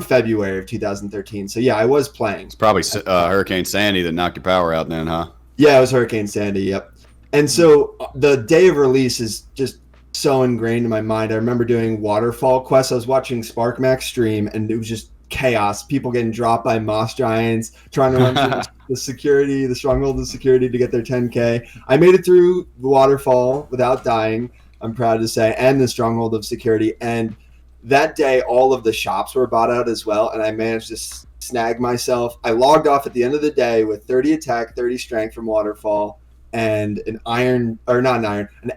S2: February of 2013. So yeah, I was playing.
S3: It's probably Hurricane Sandy that knocked your power out then, huh?
S2: Yeah, it was Hurricane Sandy, yep. And so the day of release is just so ingrained in my mind. I remember doing waterfall quests. I was watching SparkMax stream, and it was just chaos. People getting dropped by moss giants, trying to run through the stronghold of security to get their 10K. I made it through the waterfall without dying, I'm proud to say, and the stronghold of security. And that day, all of the shops were bought out as well, and I managed to snag myself. I logged off at the end of the day with 30 attack, 30 strength from waterfall, and an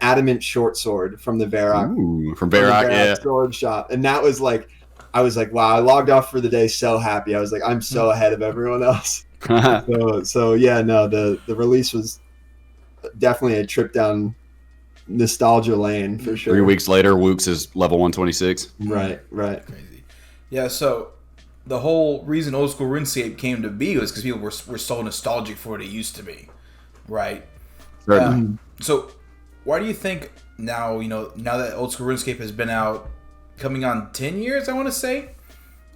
S2: adamant short sword from the Varrock.
S3: Ooh, from Varrock, yeah.
S2: Sword shop. And that was like, I was like, wow, I logged off for the day so happy. I was like, I'm so ahead of everyone else. so yeah, no, the release was definitely a trip down nostalgia lane for sure.
S3: 3 weeks later, Wooks is level 126.
S2: Right.
S1: Crazy. Yeah, so the whole reason Old School RuneScape came to be was because people were so nostalgic for what it used to be, right? So why do you think now that Old School RuneScape has been out, coming on 10 years, I want to say,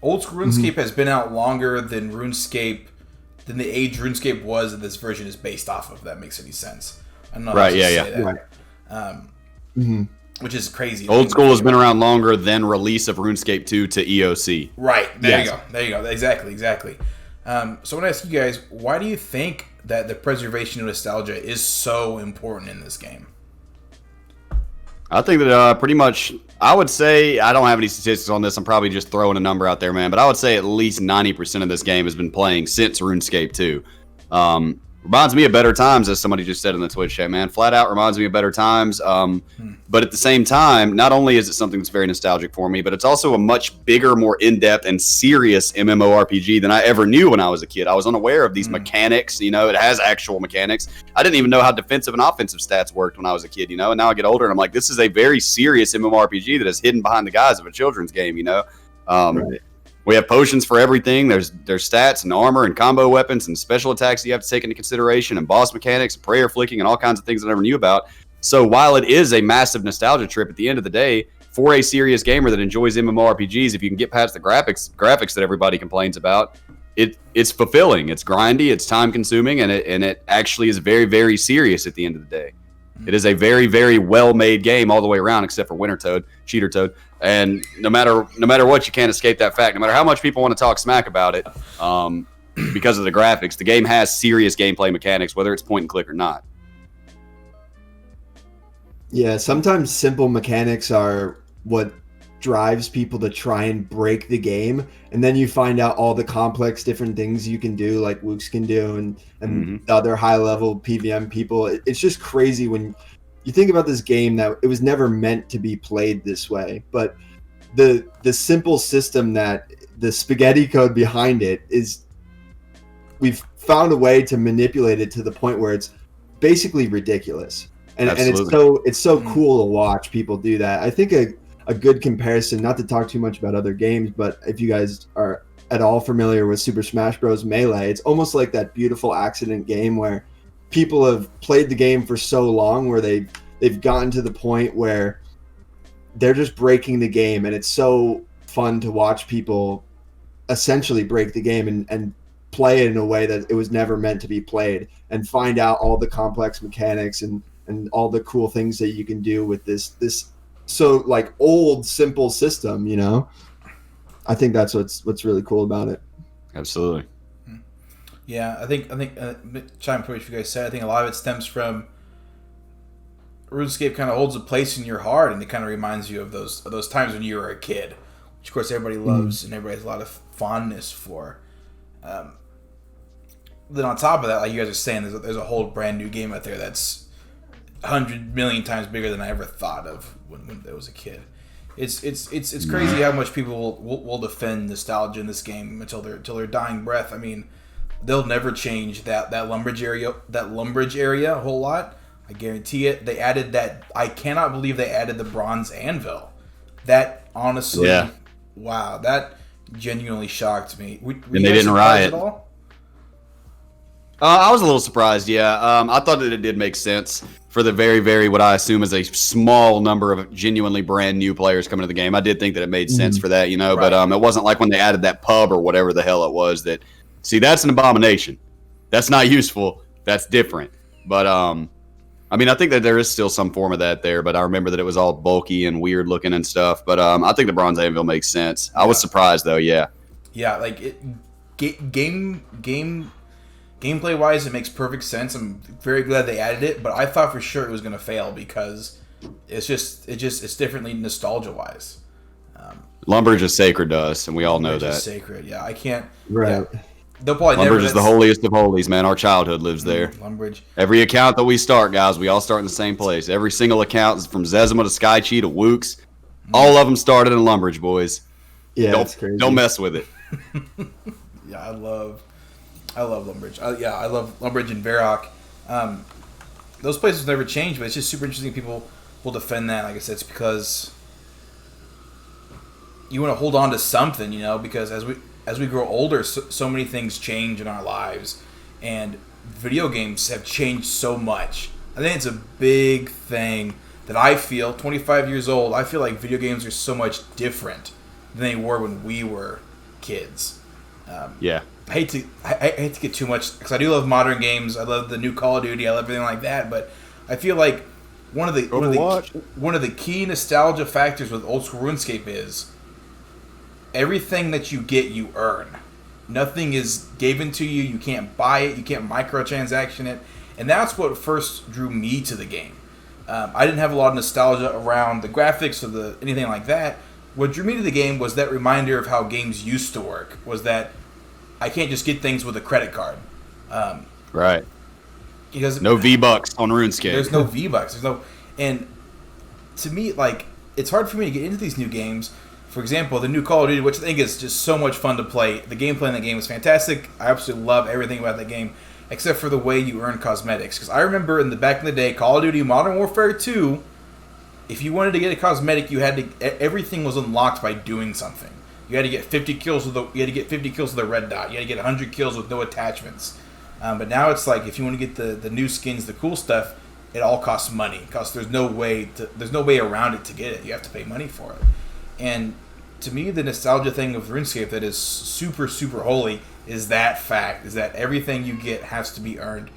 S1: Old School RuneScape has been out longer than the age RuneScape was that this version is based off of, if that makes any sense. I don't know how to say that. Which is crazy.
S3: Old School has been around longer than release of RuneScape 2 to EOC.
S1: Right. There you go. Exactly. So I want to ask you guys, why do you think that the preservation of nostalgia is so important in this game?
S3: I think that pretty much, I would say, I don't have any statistics on this. I'm probably just throwing a number out there, man. But I would say at least 90% of this game has been playing since RuneScape 2. Reminds me of better times, as somebody just said in the Twitch chat, man. Flat out reminds me of better times. But at the same time, not only is it something that's very nostalgic for me, but it's also a much bigger, more in-depth, and serious MMORPG than I ever knew when I was a kid. I was unaware of these mechanics. It has actual mechanics. I didn't even know how defensive and offensive stats worked when I was a kid, and now I get older, and I'm like, this is a very serious MMORPG that is hidden behind the guise of a children's game,
S2: Right.
S3: We have potions for everything. There's stats and armor and combo weapons and special attacks that you have to take into consideration, and boss mechanics, and prayer flicking, and all kinds of things I never knew about. So while it is a massive nostalgia trip, at the end of the day, for a serious gamer that enjoys MMORPGs, if you can get past the graphics that everybody complains about, it's fulfilling. It's grindy. It's time consuming, and it actually is very, very serious at the end of the day. It is a very, very well made game all the way around, except for Winter Toad, Cheater Toad. And no matter what, you can't escape that fact. No matter how much people want to talk smack about it, because of the graphics, the game has serious gameplay mechanics, whether it's point and click or not.
S2: Yeah, sometimes simple mechanics are what drives people to try and break the game, and then you find out all the complex different things you can do, like Wooks can do, and the other high-level PVM people. It's just crazy when you think about this game that it was never meant to be played this way, but the simple system, that the spaghetti code behind it is, we've found a way to manipulate it to the point where it's basically ridiculous. And it's so cool to watch people do that. I think a good comparison, not to talk too much about other games, but if you guys are at all familiar with Super Smash Bros. Melee, it's almost like that beautiful accident game where people have played the game for so long where they've gotten to the point where they're just breaking the game, and it's so fun to watch people essentially break the game and play it in a way that it was never meant to be played, and find out all the complex mechanics and all the cool things that you can do with this so like old simple system, you know. I think that's what's really cool about it.
S3: Absolutely.
S1: Yeah, I think chime for what you guys said. I think a lot of it stems from RuneScape kind of holds a place in your heart, and it kind of reminds you of those times when you were a kid, which of course everybody loves and everybody has a lot of fondness for. Then on top of that, like you guys are saying, there's a whole brand new game out there that's 100 million times bigger than I ever thought of when I was a kid. It's crazy how much people will defend nostalgia in this game until their dying breath. I mean, they'll never change that Lumbridge area a whole lot. I guarantee it. They added that. I cannot believe they added the bronze anvil. That honestly, wow, that genuinely shocked me.
S3: And they didn't riot
S1: at all.
S3: I was a little surprised, yeah. I thought that it did make sense for the very, very, what I assume is a small number of genuinely brand new players coming to the game. I did think that it made sense for that, you know, right. But it wasn't like when they added that pub or whatever the hell it was that, see, that's an abomination. That's not useful. That's different. But, I mean, I think that there is still some form of that there, but I remember that it was all bulky and weird looking and stuff. But I think the bronze anvil makes sense. I was surprised, though, yeah.
S1: Yeah, like, gameplay wise, it makes perfect sense. I'm very glad they added it, but I thought for sure it was going to fail because it's differently nostalgia wise.
S3: Lumbridge is sacred to us, and we all know that.
S1: Is sacred, yeah. I can't.
S2: Right.
S1: Yeah. They'll probably
S3: Lumbridge is the holiest of holies, man. Our childhood lives there.
S1: Lumbridge.
S3: Every account that we start, guys, we all start in the same place. Every single account is from Zezima to Skychi to Wooks. All of them started in Lumbridge, boys.
S2: Yeah, that's crazy.
S3: Don't mess with it.
S1: Yeah, I love Lumbridge. I love Lumbridge and Varrock. Those places never change, but it's just super interesting. People will defend that. Like I said, it's because you want to hold on to something, you know, because as we grow older, so many things change in our lives, and video games have changed so much. I think it's a big thing that I feel, 25 years old, I feel like video games are so much different than they were when we were kids.
S3: Yeah.
S1: I hate to get too much, because I do love modern games. I love the new Call of Duty. I love everything like that. But I feel like one of the key nostalgia factors with Old School Runescape is everything that you get, you earn. Nothing is given to you. You can't buy it. You can't microtransaction it. And that's what first drew me to the game. I didn't have a lot of nostalgia around the graphics or anything like that. What drew me to the game was that reminder of how games used to work. Was that I can't just get things with a credit card.
S3: Right.
S1: Because
S3: no V-Bucks on RuneScape.
S1: There's no V-Bucks. And to me, like, it's hard for me to get into these new games. For example, the new Call of Duty, which I think is just so much fun to play. The gameplay in that game is fantastic. I absolutely love everything about that game, except for the way you earn cosmetics. Because I remember back in the day, Call of Duty Modern Warfare 2, if you wanted to get a cosmetic, everything was unlocked by doing something. You had to get 50 kills with the red dot. You had to get 100 kills with no attachments. But now it's like if you want to get the new skins, the cool stuff, it all costs money. Because there's no way around it to get it. You have to pay money for it. And to me, the nostalgia thing of RuneScape that is super, super holy is that fact, is that everything you get has to be earned.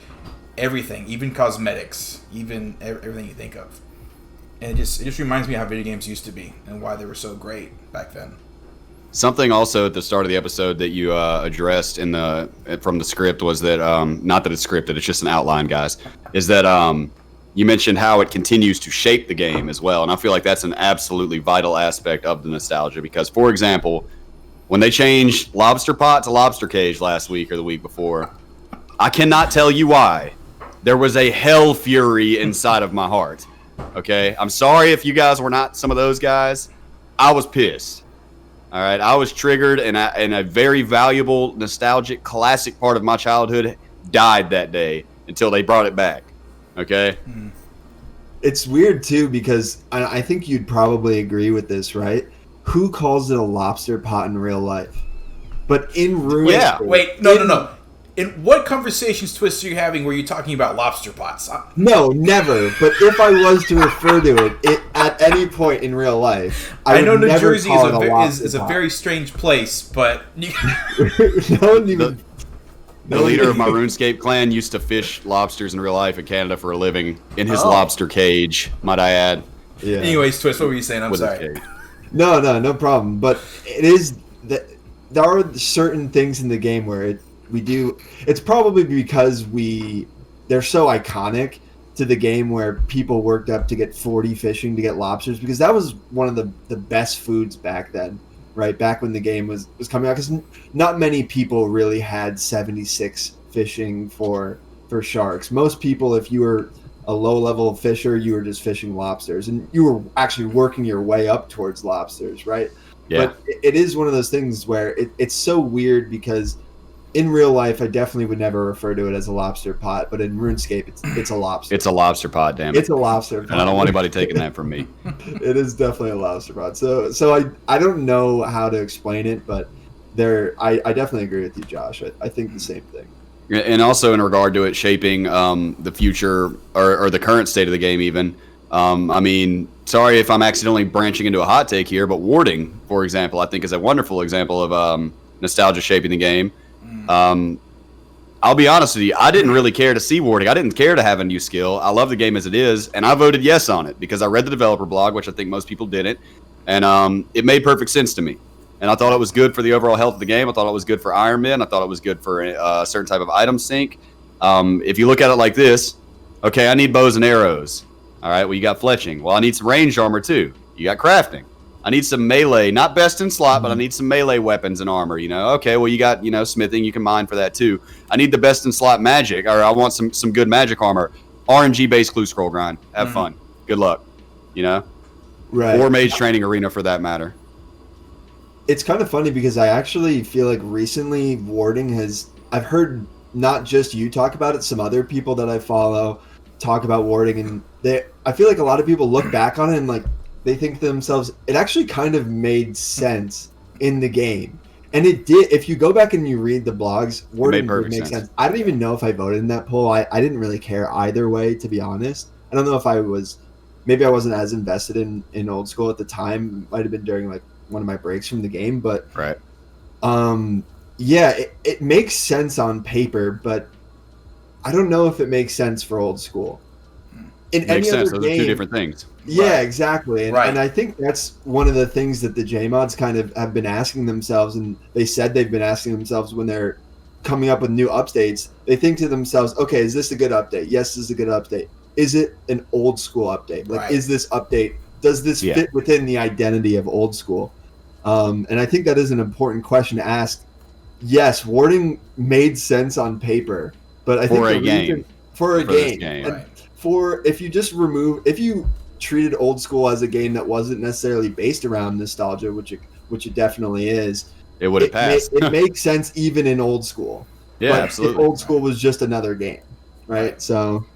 S1: Everything, even cosmetics, even everything you think of. And it just reminds me how video games used to be and why they were so great back then.
S3: Something also at the start of the episode that you addressed from the script was that, not that it's scripted, it's just an outline, guys, is that you mentioned how it continues to shape the game as well. And I feel like that's an absolutely vital aspect of the nostalgia because, for example, when they changed Lobster Pot to Lobster Cage last week or the week before, I cannot tell you why. There was a hell fury inside of my heart. Okay? I'm sorry if you guys were not some of those guys. I was pissed. All right? I was triggered, and a very valuable, nostalgic, classic part of my childhood died that day until they brought it back. Okay?
S2: It's weird, too, because I think you'd probably agree with this, right? Who calls it a lobster pot in real life? But in RuneScape...
S1: Yeah. Wait, no. In what conversations, Twist, are you having where you're talking about lobster pots?
S2: No, never. But if I was to refer to it at any point in real life, I know
S1: New Jersey is a
S2: pot.
S1: very strange place, but...
S2: No one even...
S3: The leader of my RuneScape clan used to fish lobsters in real life in Canada for a living in his lobster cage, might I add.
S2: Yeah.
S1: Anyways, Twist, what were you saying? I'm sorry.
S2: No problem. But it is that there are certain things in the game where we do. It's probably because they're so iconic to the game where people worked up to get 40 fishing to get lobsters because that was one of the best foods back then. Right, back when the game was coming out, because not many people really had 76 fishing for sharks. Most people, if you were a low-level fisher, you were just fishing lobsters, and you were actually working your way up towards lobsters, right?
S3: Yeah.
S2: But it is one of those things where it's so weird because in real life, I definitely would never refer to it as a lobster pot, but in RuneScape, it's a lobster.
S3: It's a lobster pot, damn it.
S2: It's a lobster pot.
S3: And I don't want anybody taking that from me.
S2: It is definitely a lobster pot. So I don't know how to explain it, but I definitely agree with you, Josh. I think the same thing.
S3: And also in regard to it shaping the future or the current state of the game even, I mean, sorry if I'm accidentally branching into a hot take here, but warding, for example, I think is a wonderful example of nostalgia shaping the game. I'll be honest with you, I didn't really care to see warding. I didn't care to have a new skill. I love the game as it is, and I voted yes on it because I read the developer blog, which I think most people didn't, and it made perfect sense to me. And I thought it was good for the overall health of the game. I thought it was good for Iron Man. I thought it was good for a certain type of item sync. If you look at it like this, okay, I need bows and arrows. All right, well, you got fletching. Well, I need some ranged armor, too. You got crafting. I need some melee, not best in slot, but I need some melee weapons and armor, Okay, well, you got, smithing. You can mine for that, too. I need the best in slot magic, or I want some good magic armor. RNG-based clue scroll grind. Have fun. Good luck,
S2: Right.
S3: Or mage training arena, for that matter.
S2: It's kind of funny because I actually feel like recently warding I've heard not just you talk about it, some other people that I follow talk about warding, and I feel like a lot of people look back on it and like, they think to themselves, it actually kind of made sense in the game. And it did. If you go back and you read the blogs, wording would make sense. I don't even know if I voted in that poll. I didn't really care either way, to be honest. I don't know if maybe I wasn't as invested in Old School at the time. It might have been during like one of my breaks from the game. But
S3: right.
S2: Yeah, it makes sense on paper, but I don't know if it makes sense for Old School. In
S3: makes
S2: any
S3: sense.
S2: other
S3: Those
S2: game,
S3: are two different things.
S2: Yeah, exactly. And,
S1: Right.
S2: and I think that's one of the things that the JMods kind of have been asking themselves, and they said they've been asking themselves when they're coming up with new updates. They think to themselves, okay, is this a good update? Yes, this is a good update. Is it an Old School update? Like,
S1: Right.
S2: is this update, does this fit within the identity of Old School? And I think that is an important question to ask. Yes, warding made sense on paper, but I think
S3: For a game.
S2: And
S1: Right.
S2: if you treated Old School as a game that wasn't necessarily based around nostalgia, which it definitely is,
S3: It would have passed.
S2: It makes sense even in Old School.
S3: Yeah,
S2: but
S3: absolutely.
S2: If Old School was just another game, right? So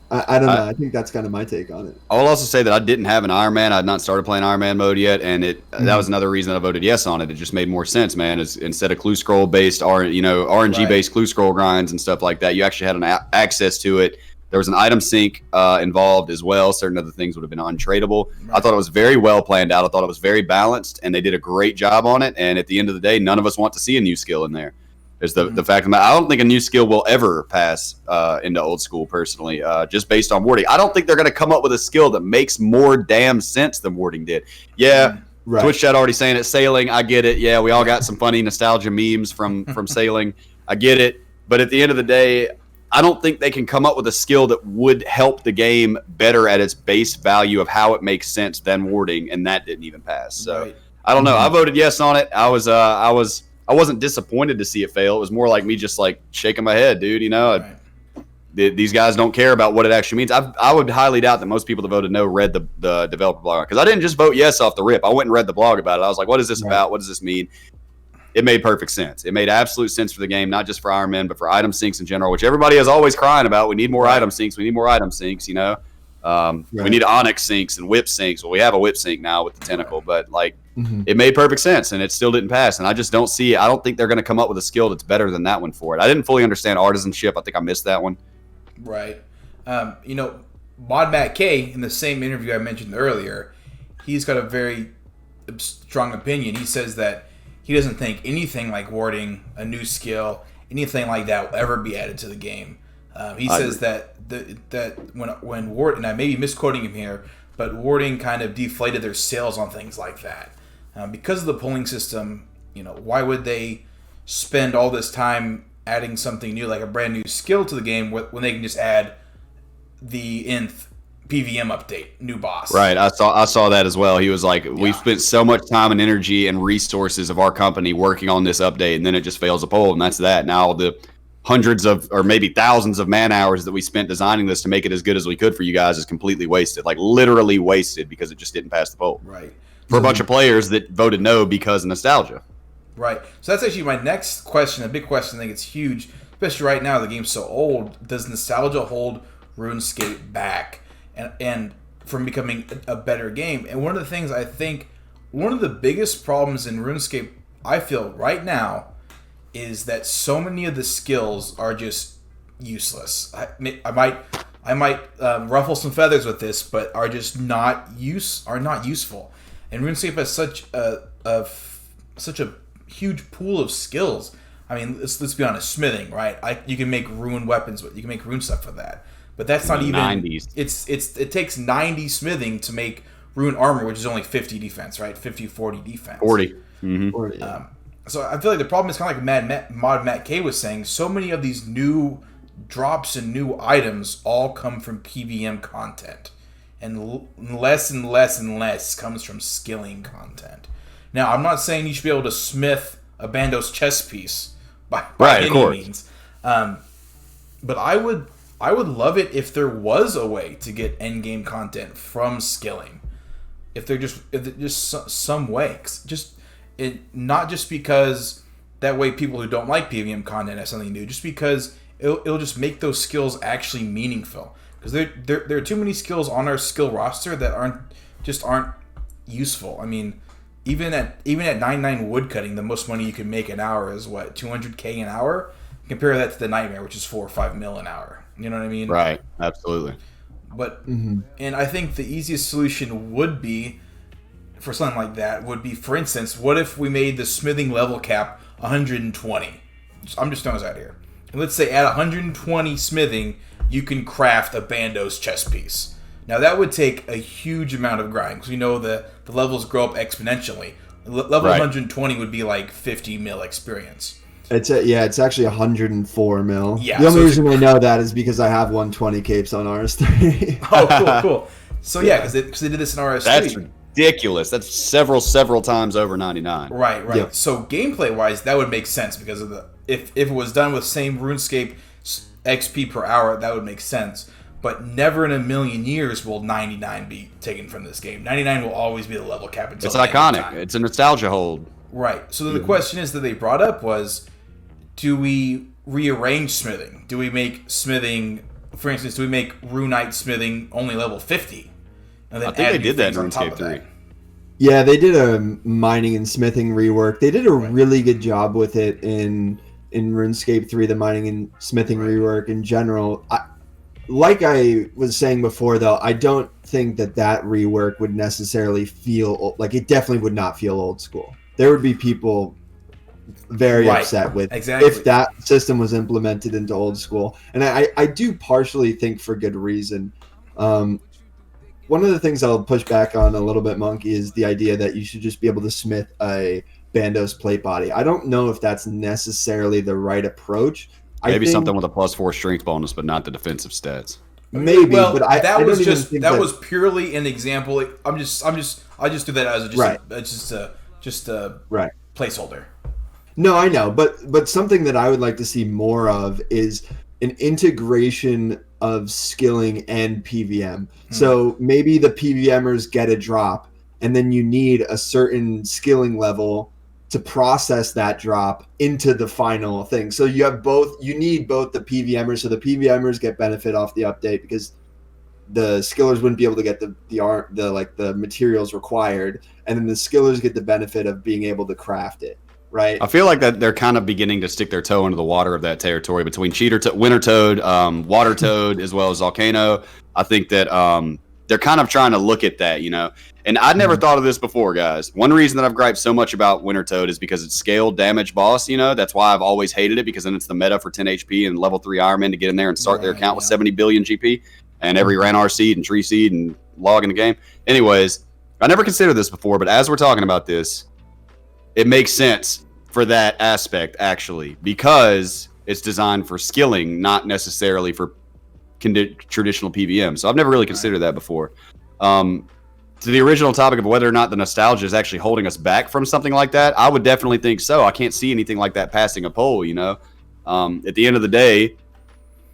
S2: I don't know. I think that's kind of my take on it.
S3: I will also say that I didn't have an Iron Man. I had not started playing Iron Man mode yet, and that was another reason I voted yes on it. It just made more sense, man. Is instead of clue scroll based, RNG based clue scroll grinds and stuff like that, you actually had access to it. There was an item sync involved as well. Certain other things would have been untradeable. Right. I thought it was very well planned out. I thought it was very balanced, and they did a great job on it. And at the end of the day, none of us want to see a new skill in there. There's the fact that I don't think a new skill will ever pass into old school, personally, just based on wording. I don't think they're going to come up with a skill that makes more damn sense than wording did. Yeah, right. Twitch chat already saying it. Sailing, I get it. Yeah, we all got some funny nostalgia memes from sailing. I get it. But at the end of the day, I don't think they can come up with a skill that would help the game better at its base value of how it makes sense than warding, and that didn't even pass. So right. I don't know. I voted yes on it. I wasn't disappointed to see it fail. It was more like me just like shaking my head, dude. Right. These guys don't care about what it actually means. I would highly doubt that most people that voted no read the developer blog, because I didn't just vote yes off the rip. I went and read the blog about it. I was like, what is this about? What does this mean? It made perfect sense. It made absolute sense for the game, not just for Iron Man, but for item syncs in general, which everybody is always crying about. We need more item syncs. We need more item syncs, We need Onyx syncs and whip syncs. Well, we have a whip sync now with the tentacle, but it made perfect sense, and it still didn't pass. And I just don't see it. I don't think they're going to come up with a skill that's better than that one for it. I didn't fully understand artisanship. I think I missed that one.
S1: Right. Mod Matt K, in the same interview I mentioned earlier, he's got a very strong opinion. He says that he doesn't think anything like warding, a new skill, anything like that will ever be added to the game. He says that when ward, and I may be misquoting him here, but warding kind of deflated their sales on things like that. Because of the pulling system, why would they spend all this time adding something new, like a brand new skill to the game, when they can just add the nth PVM update, new boss?
S3: Right, I saw that as well. He was like, we've spent so much time and energy and resources of our company working on this update, and then it just fails to pull, and that's that. Now the hundreds of, or maybe thousands of man hours that we spent designing this to make it as good as we could for you guys is completely wasted, like literally wasted, because it just didn't pass the poll.
S1: Right.
S3: For a bunch of players that voted no because of nostalgia.
S1: Right. So that's actually my next question, a big question. I think it's huge, especially right now. The game's so old. Does nostalgia hold RuneScape back and from becoming a better game? And one of the things I think, one of the biggest problems in RuneScape, I feel right now, is that so many of the skills are just useless. I might ruffle some feathers with this, but are just not useful. And RuneScape has such a huge pool of skills. I mean, let's be honest, smithing, right? You can make rune weapons, you can make rune stuff for that. But that's not even
S3: 90s.
S1: It takes 90 smithing to make rune armor, which is only 50 defense, right? 40 defense.
S3: 40. Mm-hmm.
S2: 40, yeah.
S1: So I feel like the problem is kind of like Mod Matt K was saying. So many of these new drops and new items all come from PVM content, and less and less and less comes from skilling content. Now, I'm not saying you should be able to smith a Bandos chess piece by any means, but I would love it if there was a way to get endgame content from skilling. If there's just some way, not just because that way people who don't like PVM content have something new, just because it'll just make those skills actually meaningful. Because there are too many skills on our skill roster that aren't useful. I mean, even at 99 woodcutting, the most money you can make an hour is what, 200K an hour? Compare that to the Nightmare, which is 4 or 5 mil an hour. You know what I mean?
S3: Right. Absolutely.
S1: But and I think the easiest solution would be, for something like that, would be, for instance, what if we made the smithing level cap 120? I'm just throwing this out here. And let's say at 120 smithing, you can craft a Bandos chess piece. Now that would take a huge amount of grind, because we know the levels grow up exponentially. Level 120 would be like 50 mil experience.
S2: It's actually 104 mil.
S1: Yeah,
S2: the only reason I know that is because I have 120 capes on RS3.
S1: Oh, cool. So yeah, because they did this in RS3.
S3: That's ridiculous. That's several times over 99.
S1: Right.
S2: Yep.
S1: So gameplay wise, that would make sense, because of if it was done with same RuneScape XP per hour, that would make sense. But never in a million years will 99 be taken from this game. 99 will always be the level cap until
S3: it's iconic. It's a nostalgia hold.
S1: Right. So then the question is that they brought up was, do we rearrange smithing? Do we make smithing for instance, do we make Runite smithing only level 50? And then
S3: I think
S1: add
S3: they
S1: new
S3: did that
S1: things
S3: in
S1: on top
S3: RuneScape
S1: of
S3: 3.
S1: that?
S2: Yeah, they did a mining and smithing rework. They did a really good job with it in RuneScape 3, the mining and smithing rework in general. Like I was saying before, though, I don't think that rework would necessarily feel like it definitely would not feel old school. There would be people very upset with if that system was implemented into old school. And I do partially think for good reason. One of the things I'll push back on a little bit, Monkey, is the idea that you should just be able to smith a Bandos plate body. I don't know if that's necessarily the right approach.
S3: Maybe something with a +4 strength bonus, but not the defensive stats.
S2: Maybe,
S1: well,
S2: but I don't even think
S1: that was purely an example. I just do that as just a placeholder.
S2: No, I know, but something that I would like to see more of is an integration of skilling and PVM. So maybe the PVMers get a drop, and then you need a certain skilling level to process that drop into the final thing. So you have both. You need both the PVMers, so the PVMers get benefit off the update because the skillers wouldn't be able to get the materials required, and then the skillers get the benefit of being able to craft it. Right.
S3: I feel like that they're kind of beginning to stick their toe into the water of that territory between Winter Toad, Water Toad, as well as Volcano. I think that they're kind of trying to look at that, And I'd never thought of this before, guys. One reason that I've griped so much about Winter Toad is because it's scaled damage boss, That's why I've always hated it, because then it's the meta for 10 HP and level 3 Iron Man to get in there and start their account with 70 billion GP and every Ranar seed and tree seed and log in the game. Anyways, I never considered this before, but as we're talking about this, it makes sense for that aspect, actually, because it's designed for skilling, not necessarily for traditional PVM. So I've never really considered that before. To the original topic of whether or not the nostalgia is actually holding us back from something like that, I would definitely think so. I can't see anything like that passing a poll, At the end of the day,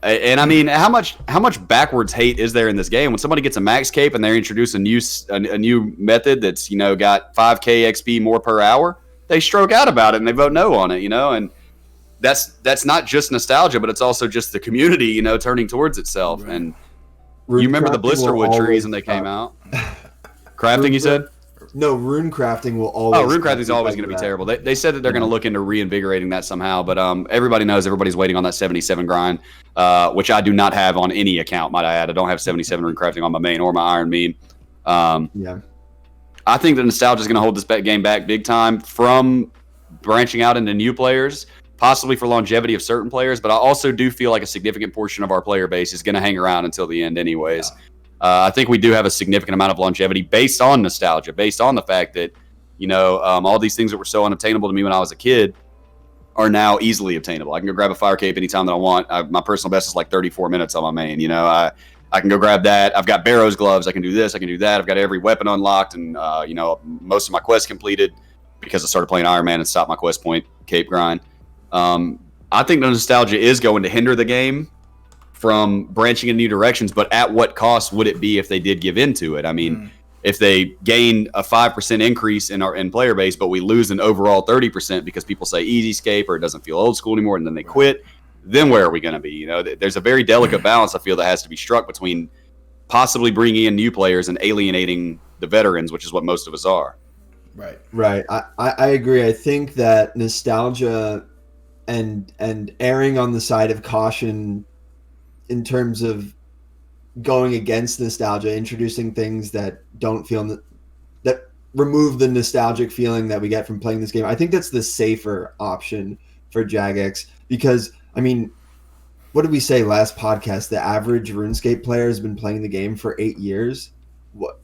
S3: and I mean, how much backwards hate is there in this game? When somebody gets a max cape and they introduce a new method that's got 5k XP more per hour, they stroke out about it and they vote no on it, and that's not just nostalgia, but it's also just the community, turning towards itself. Right. And you remember the Blisterwood trees when they came out? Crafting, you said?
S2: No, rune crafting will always.
S3: Oh, rune crafting is always going to be terrible. They said that they're going to look into reinvigorating that somehow, but everybody knows everybody's waiting on that 77 grind, which I do not have on any account. Might I add? I don't have 77 rune crafting on my main or my Iron Mean. I think the nostalgia is going to hold this game back big time from branching out into new players, possibly for longevity of certain players. But I also do feel like a significant portion of our player base is going to hang around until the end anyways. Yeah. I think we do have a significant amount of longevity based on nostalgia, based on the fact that, all these things that were so unobtainable to me when I was a kid are now easily obtainable. I can go grab a fire cape anytime that I want. My personal best is like 34 minutes on my main, I can go grab that. I've got Barrow's gloves. I can do this. I can do that. I've got every weapon unlocked, and most of my quests completed because I started playing Iron Man and stopped my quest point cape grind. I think the nostalgia is going to hinder the game from branching in new directions, but at what cost would it be if they did give into it? I mean, if they gain a 5% increase in player base, but we lose an overall 30% because people say easy scape or it doesn't feel old school anymore, and then they quit. Then where are we going to be? There's a very delicate balance, I feel, that has to be struck between possibly bringing in new players and alienating the veterans, which is what most of us are.
S2: Right. I agree. I think that nostalgia and erring on the side of caution in terms of going against nostalgia, introducing things that don't feel that remove the nostalgic feeling that we get from playing this game. I think that's the safer option for Jagex, because I mean, what did we say last podcast? The average RuneScape player has been playing the game for 8 years. What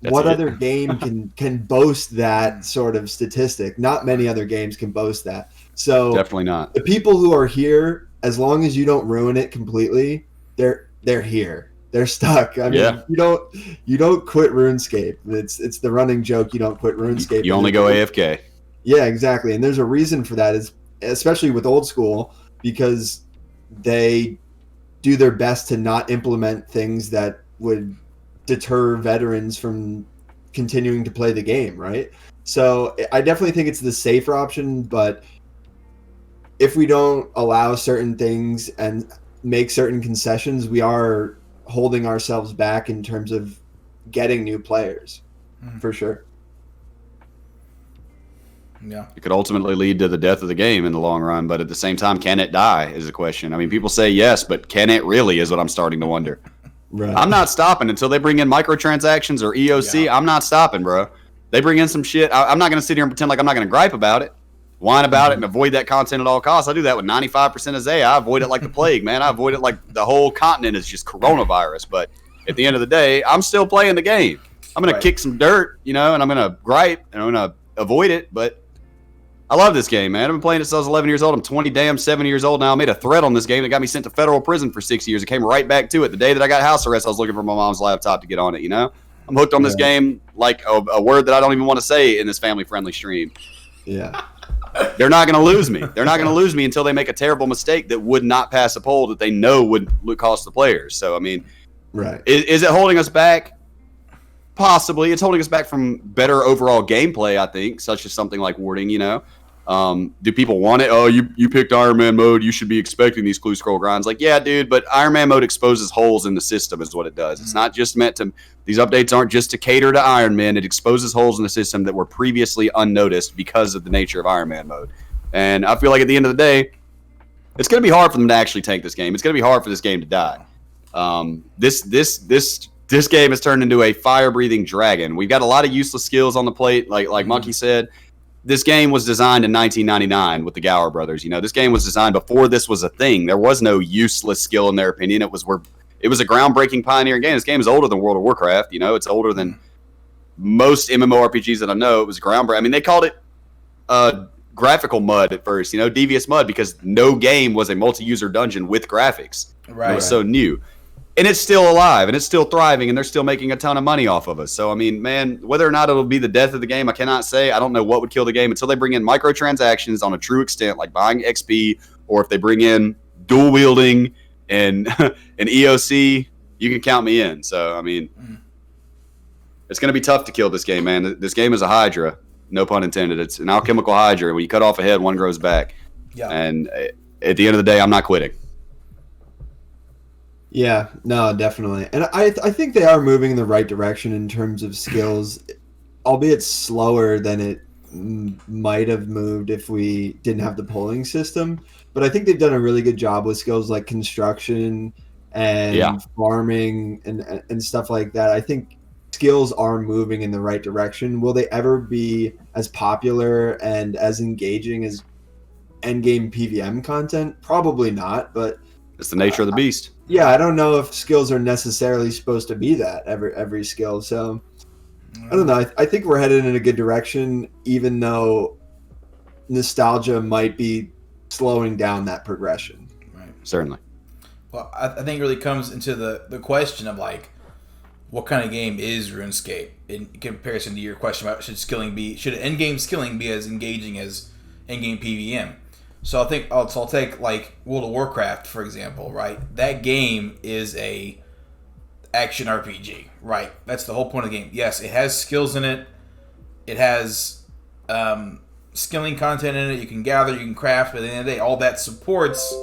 S2: other game can boast that sort of statistic? Not many other games can boast that. So
S3: definitely not.
S2: The people who are here, as long as you don't ruin it completely, they're here. They're stuck. I mean, you don't quit RuneScape. It's the running joke. You don't quit RuneScape.
S3: You only go AFK.
S2: Yeah, exactly. And there's a reason for that. Is especially with Old School, because they do their best to not implement things that would deter veterans from continuing to play the game, right? So I definitely think it's the safer option, but if we don't allow certain things, and make certain concessions, we are holding ourselves back in terms of getting new players, for sure.
S1: Yeah.
S3: It could ultimately lead to the death of the game in the long run, but at the same time, can it die is a question. I mean, people say yes, but can it really is what I'm starting to wonder.
S2: Right.
S3: I'm not stopping until they bring in microtransactions or EOC. Yeah. I'm not stopping, bro. They bring in some shit. I'm not going to sit here and pretend like I'm not going to gripe about it, whine about it, and avoid that content at all costs. I do that with 95% of Zay. I avoid it like the plague, man. I avoid it like the whole continent is just coronavirus. But at the end of the day, I'm still playing the game. I'm going to kick some dirt, and I'm going to gripe, and I'm going to avoid it, but I love this game, man. I've been playing it since I was 11 years old. I'm 7 years old now. I made a threat on this game that got me sent to federal prison for 6 years. I came right back to it. The day that I got house arrest, I was looking for my mom's laptop to get on it, I'm hooked on this game like a word that I don't even want to say in this family-friendly stream.
S2: Yeah.
S3: They're not going to lose me. They're not going to lose me until they make a terrible mistake that would not pass a poll that they know would cost the players. So, I mean,
S2: right.
S3: Is it holding us back? Possibly. It's holding us back from better overall gameplay, I think, such as something like warding, Do people want it? Oh, you picked Iron Man mode. You should be expecting these clue scroll grinds. Like, yeah, dude, but Iron Man mode exposes holes in the system is what it does. It's not just meant to – these updates aren't just to cater to Iron Man. It exposes holes in the system that were previously unnoticed because of the nature of Iron Man mode. And I feel like at the end of the day, it's going to be hard for them to actually tank this game. It's going to be hard for this game to die. This game has turned into a fire-breathing dragon. We've got a lot of useless skills on the plate, like Monkey said. This game was designed in 1999 with the Gower brothers. This game was designed before this was a thing. There was no useless skill in their opinion. It was a groundbreaking pioneering game. This game is older than World of Warcraft. It's older than most MMORPGs that I know. It was groundbreaking. I mean, they called it graphical mud at first, devious mud, because no game was a multi-user dungeon with graphics.
S1: Right.
S3: It was so new. And it's still alive, and it's still thriving, and they're still making a ton of money off of us. So, I mean, man, whether or not it'll be the death of the game, I cannot say. I don't know what would kill the game until they bring in microtransactions on a true extent, like buying XP, or if they bring in dual wielding and an EOC, you can count me in. So, I mean, it's going to be tough to kill this game, man. This game is a Hydra, no pun intended. It's an alchemical Hydra. When you cut off a head, one grows back.
S1: Yeah.
S3: And at the end of the day, I'm not quitting.
S2: Yeah, no, definitely. And I think they are moving in the right direction in terms of skills, albeit slower than it might have moved if we didn't have the polling system. But I think they've done a really good job with skills like construction and farming and stuff like that. I think skills are moving in the right direction. Will they ever be as popular and as engaging as endgame PVM content? Probably not, but
S3: it's the nature of the beast.
S2: Yeah, I don't know if skills are necessarily supposed to be that every skill. So I don't know. I think we're headed in a good direction, even though nostalgia might be slowing down that progression.
S1: Right.
S3: Certainly.
S1: Well, I think it really comes into the question of like, what kind of game is RuneScape in comparison to your question about should endgame skilling be as engaging as endgame PVM? So I'll take like World of Warcraft for example, right? That game is a action RPG, right? That's the whole point of the game. Yes, it has skills in it. It has skilling content in it. You can gather, you can craft, but at the end of the day, all that supports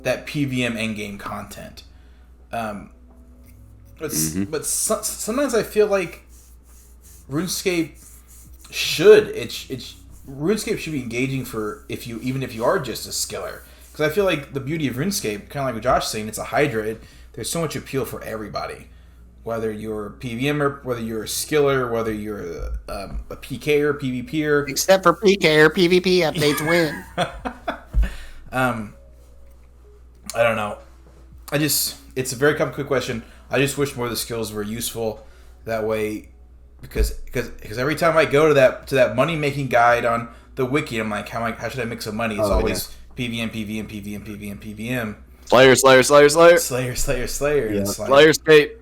S1: that PVM endgame content. But sometimes I feel like RuneScape RuneScape should be engaging for even if you are just a skiller, because I feel like the beauty of RuneScape, kind of like what Josh is saying, it's a Hydra. There's so much appeal for everybody, whether you're a PVMer, whether you're a skiller, whether you're a PKer, PvPer.
S4: Except for PK or PvP updates win.
S1: I don't know. It's a very complicated question. I just wish more of the skills were useful that way. Because every time I go to that money making guide on the wiki, I'm like, how should I make some money? It's always PVM.
S3: Slayer.
S1: Yeah.
S3: It's like, Slayerscape.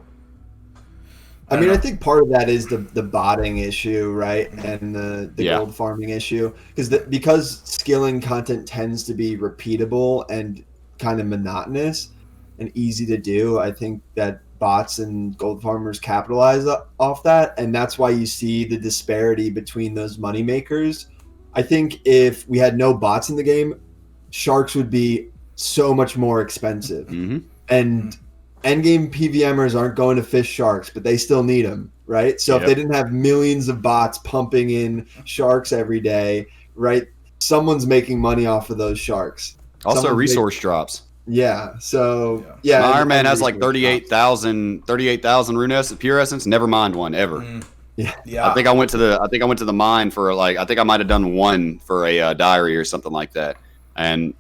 S2: I mean, I think part of that is the botting issue, right, and the gold farming issue, because skilling content tends to be repeatable and kind of monotonous and easy to do. I think that bots and gold farmers capitalize off that, and that's why you see the disparity between those money makers. I think if we had no bots in the game, sharks would be so much more expensive.
S3: Mm-hmm.
S2: And endgame PVMers aren't going to fish sharks, but they still need them, right? So if they didn't have millions of bots pumping in sharks every day, right, someone's making money off of those sharks.
S3: Also, resource drops.
S2: Yeah. So yeah,
S3: Iron Man has like 38,000 rune essence, pure essence. Never mind one ever.
S2: Yeah.
S3: I think I went to the mine for like, I think I might have done one for a diary or something like that, and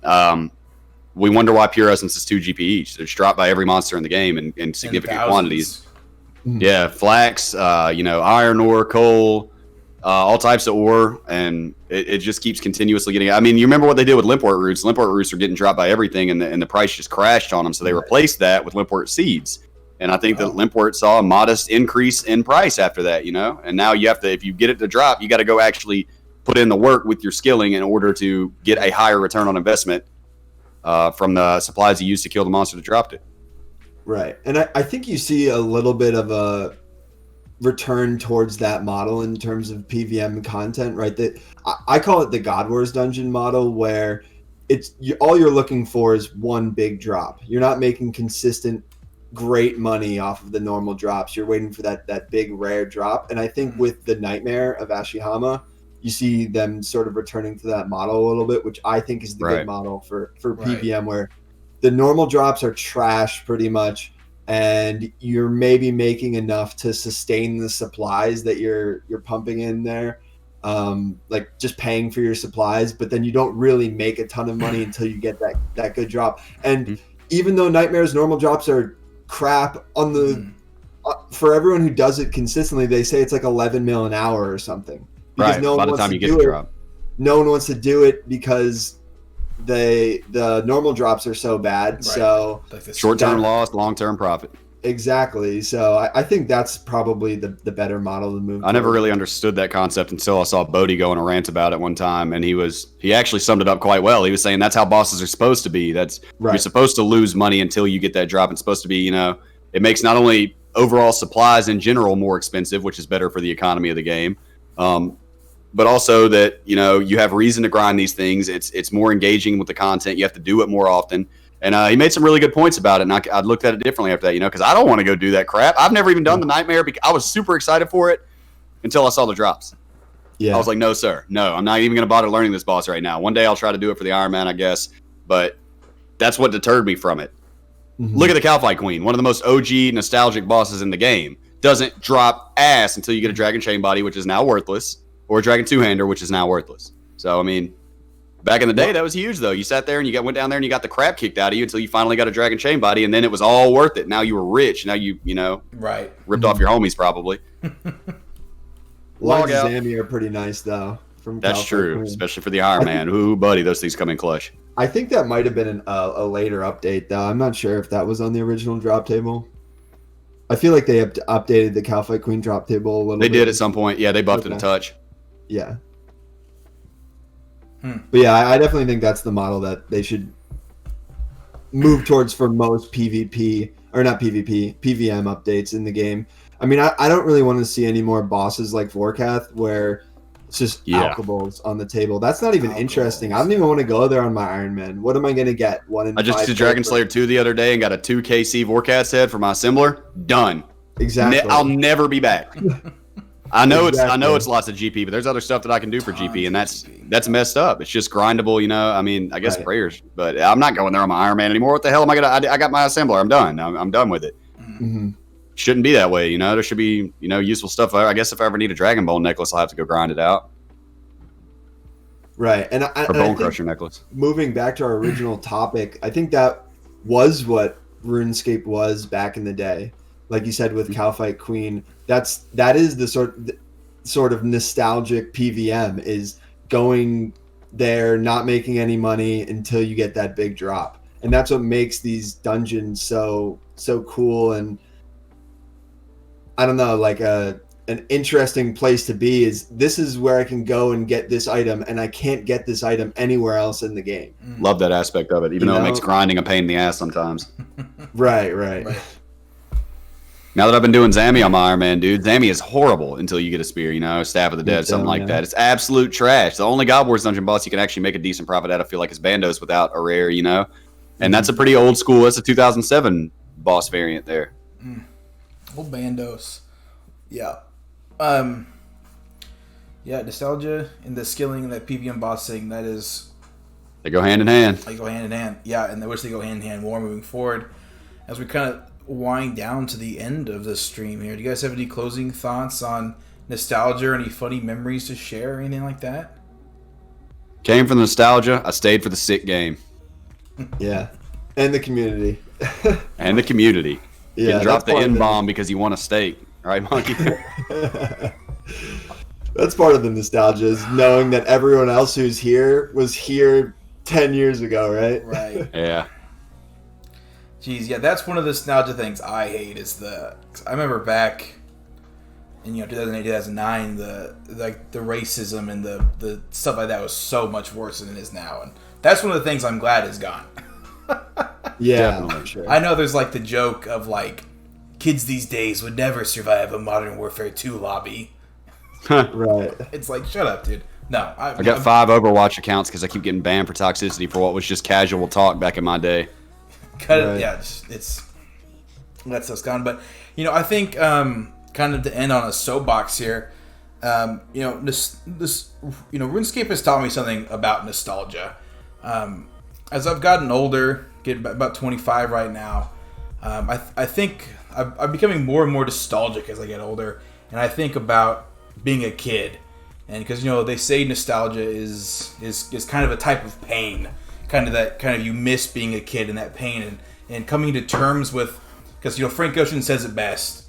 S3: we wonder why pure essence is 2 GP each. It's dropped by every monster in the game in significant quantities. Yeah, flax, iron ore, coal, all types of ore, and it just keeps continuously getting. I mean, you remember what they did with limpwort roots? Limpwort roots are getting dropped by everything, and the price just crashed on them. So they replaced that with limpwort seeds, and I think that limpwort saw a modest increase in price after that. And now you have to, if you get it to drop, you got to go actually put in the work with your skilling in order to get a higher return on investment from the supplies you used to kill the monster that dropped it.
S2: Right, and I think you see a little bit of a return towards that model in terms of PVM content, right? That I call it the God Wars dungeon model, where all you're looking for is one big drop. You're not making consistent great money off of the normal drops. You're waiting for that big rare drop. And I think with the Nightmare of Ashihama, you see them sort of returning to that model a little bit, which I think is the good model for PVM, where the normal drops are trash pretty much, and you're maybe making enough to sustain the supplies that you're pumping in there, like just paying for your supplies, but then you don't really make a ton of money until you get that good drop. And even though Nightmare's normal drops are crap, on the for everyone who does it consistently, they say it's like 11 mil an hour or something. Because no one wants to do it. No one wants to do it because the normal drops are so bad. Right. So
S3: like short-term loss, long-term profit.
S2: Exactly. So I think that's probably the better model to move.
S3: I never really understood that concept until I saw Bodhi go on a rant about it one time, and he actually summed it up quite well. He was saying that's how bosses are supposed to be. You're supposed to lose money until you get that drop. It's supposed to be, it makes not only overall supplies in general more expensive, which is better for the economy of the game, but also that you have reason to grind these things. It's more engaging with the content. You have to do it more often. And he made some really good points about it, and I looked at it differently after that, because I don't want to go do that crap. I've never even done the Nightmare. I was super excited for it until I saw the drops. Yeah, I was like, no, sir. No, I'm not even going to bother learning this boss right now. One day I'll try to do it for the Iron Man, I guess. But that's what deterred me from it. Mm-hmm. Look at the Cowfight Queen, one of the most OG nostalgic bosses in the game. Doesn't drop ass until you get a Dragon Chain Body, which is now worthless, or a Dragon Two-Hander, which is now worthless. So, I mean, back in the day, that was huge, though. You sat there and went down there and you got the crap kicked out of you until you finally got a Dragon Chain Body, and then it was all worth it. Now you were rich. Now you ripped off your homies, probably.
S2: Log out. Zammy are pretty nice, though.
S3: That's true, especially for the Iron Man. Ooh, buddy, those things come in clutch.
S2: I think that might have been a later update, though. I'm not sure if that was on the original drop table. I feel like they updated the Cowfight Queen drop table a little bit.
S3: They did at some point. Yeah, they buffed it a touch.
S2: Yeah. But yeah, I definitely think that's the model that they should move towards for most PvP, or not PvP, PVM updates in the game. I mean, I don't really want to see any more bosses like Vorkath where it's just alkables on the table. That's not even interesting. I don't even want to go there on my Iron Man. What am I going to get?
S3: I just did Dragon Slayer 2 the other day and got a 2 KC Vorkath head for my assembler. Done.
S2: Exactly.
S3: I'll never be back. I know it's lots of GP, but there's other stuff that I can do for GP, and that's messed up. It's just grindable, I mean, I guess prayers, but I'm not going there on my Iron Man anymore. What the hell am I gonna? I got my assembler. I'm done. I'm done with it. Mm-hmm. Shouldn't be that way, There should be useful stuff. I guess if I ever need a Dragon Bone necklace, I'll have to go grind it out.
S2: Right, and
S3: Bone Crusher necklace.
S2: Moving back to our original topic, I think that was what RuneScape was back in the day. Like you said with Cowfight Queen, that is the sort of nostalgic PVM, is going there, not making any money until you get that big drop, and that's what makes these dungeons so cool. And I don't know, like an interesting place to be is this is where I can go and get this item, and I can't get this item anywhere else in the game.
S3: Love that aspect of it, even though it makes grinding a pain in the ass sometimes.
S2: Right.
S3: Now that I've been doing Zammy on my Iron Man, dude, Zammy is horrible until you get a spear, Staff of the Dead, something like that. It's absolute trash. The only God Wars dungeon boss you can actually make a decent profit at, I feel like, is Bandos without a rare, And that's a pretty old school. That's a 2007 boss variant there.
S1: Old bandos. Yeah. Yeah, nostalgia and the skilling and that PvM bossing, that is...
S3: They go hand in hand.
S1: They go hand in hand. Yeah, and I wish they go hand in hand more moving forward. As we kind of wind down to the end of this stream here, do you guys have any closing thoughts on nostalgia or any funny memories to share or anything like that?
S3: Came from the nostalgia. I stayed for the sick game.
S2: Yeah. And the community.
S3: And the community.
S2: Yeah,
S3: Didn't drop the
S2: part of
S3: N-bomb because you want a steak. Right, Monkey?
S2: That's part of the nostalgia, is knowing that everyone else who's here was here 10 years ago, right?
S1: Right.
S3: Yeah.
S1: Jeez, yeah, that's one of the nostalgia things I hate is 'cause I remember back in 2008, 2009, the racism and the stuff like that was so much worse than it is now, and that's one of the things I'm glad is gone.
S2: Yeah, for sure.
S1: I know there's like the joke of like kids these days would never survive a Modern Warfare 2 lobby.
S2: Right.
S1: It's like, shut up, dude. No,
S3: I got 5 Overwatch accounts because I keep getting banned for toxicity for what was just casual talk back in my day.
S1: Cut it.
S2: Right.
S1: Yeah, it's that stuff's gone. But I think kind of to end on a soapbox here, RuneScape has taught me something about nostalgia. As I've gotten older, getting about 25 right now, I think I'm becoming more and more nostalgic as I get older, and I think about being a kid, and because they say nostalgia is kind of a type of pain, kind of you miss being a kid and that pain, and coming to terms with, because Frank Ocean says it best,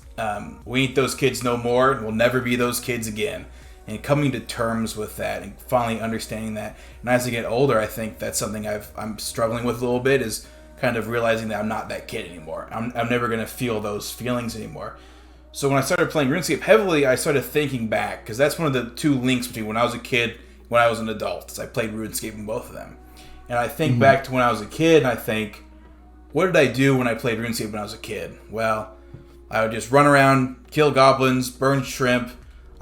S1: we ain't those kids no more, and we'll never be those kids again, and coming to terms with that and finally understanding that. And as I get older, I think that's something I'm struggling with a little bit, is kind of realizing that I'm not that kid anymore. I'm never going to feel those feelings anymore. So when I started playing RuneScape heavily, I started thinking back, because that's one of the two links between when I was a kid and when I was an adult, is I played RuneScape in both of them. And I think back to when I was a kid, and I think, what did I do when I played RuneScape when I was a kid? Well, I would just run around, kill goblins, burn shrimp.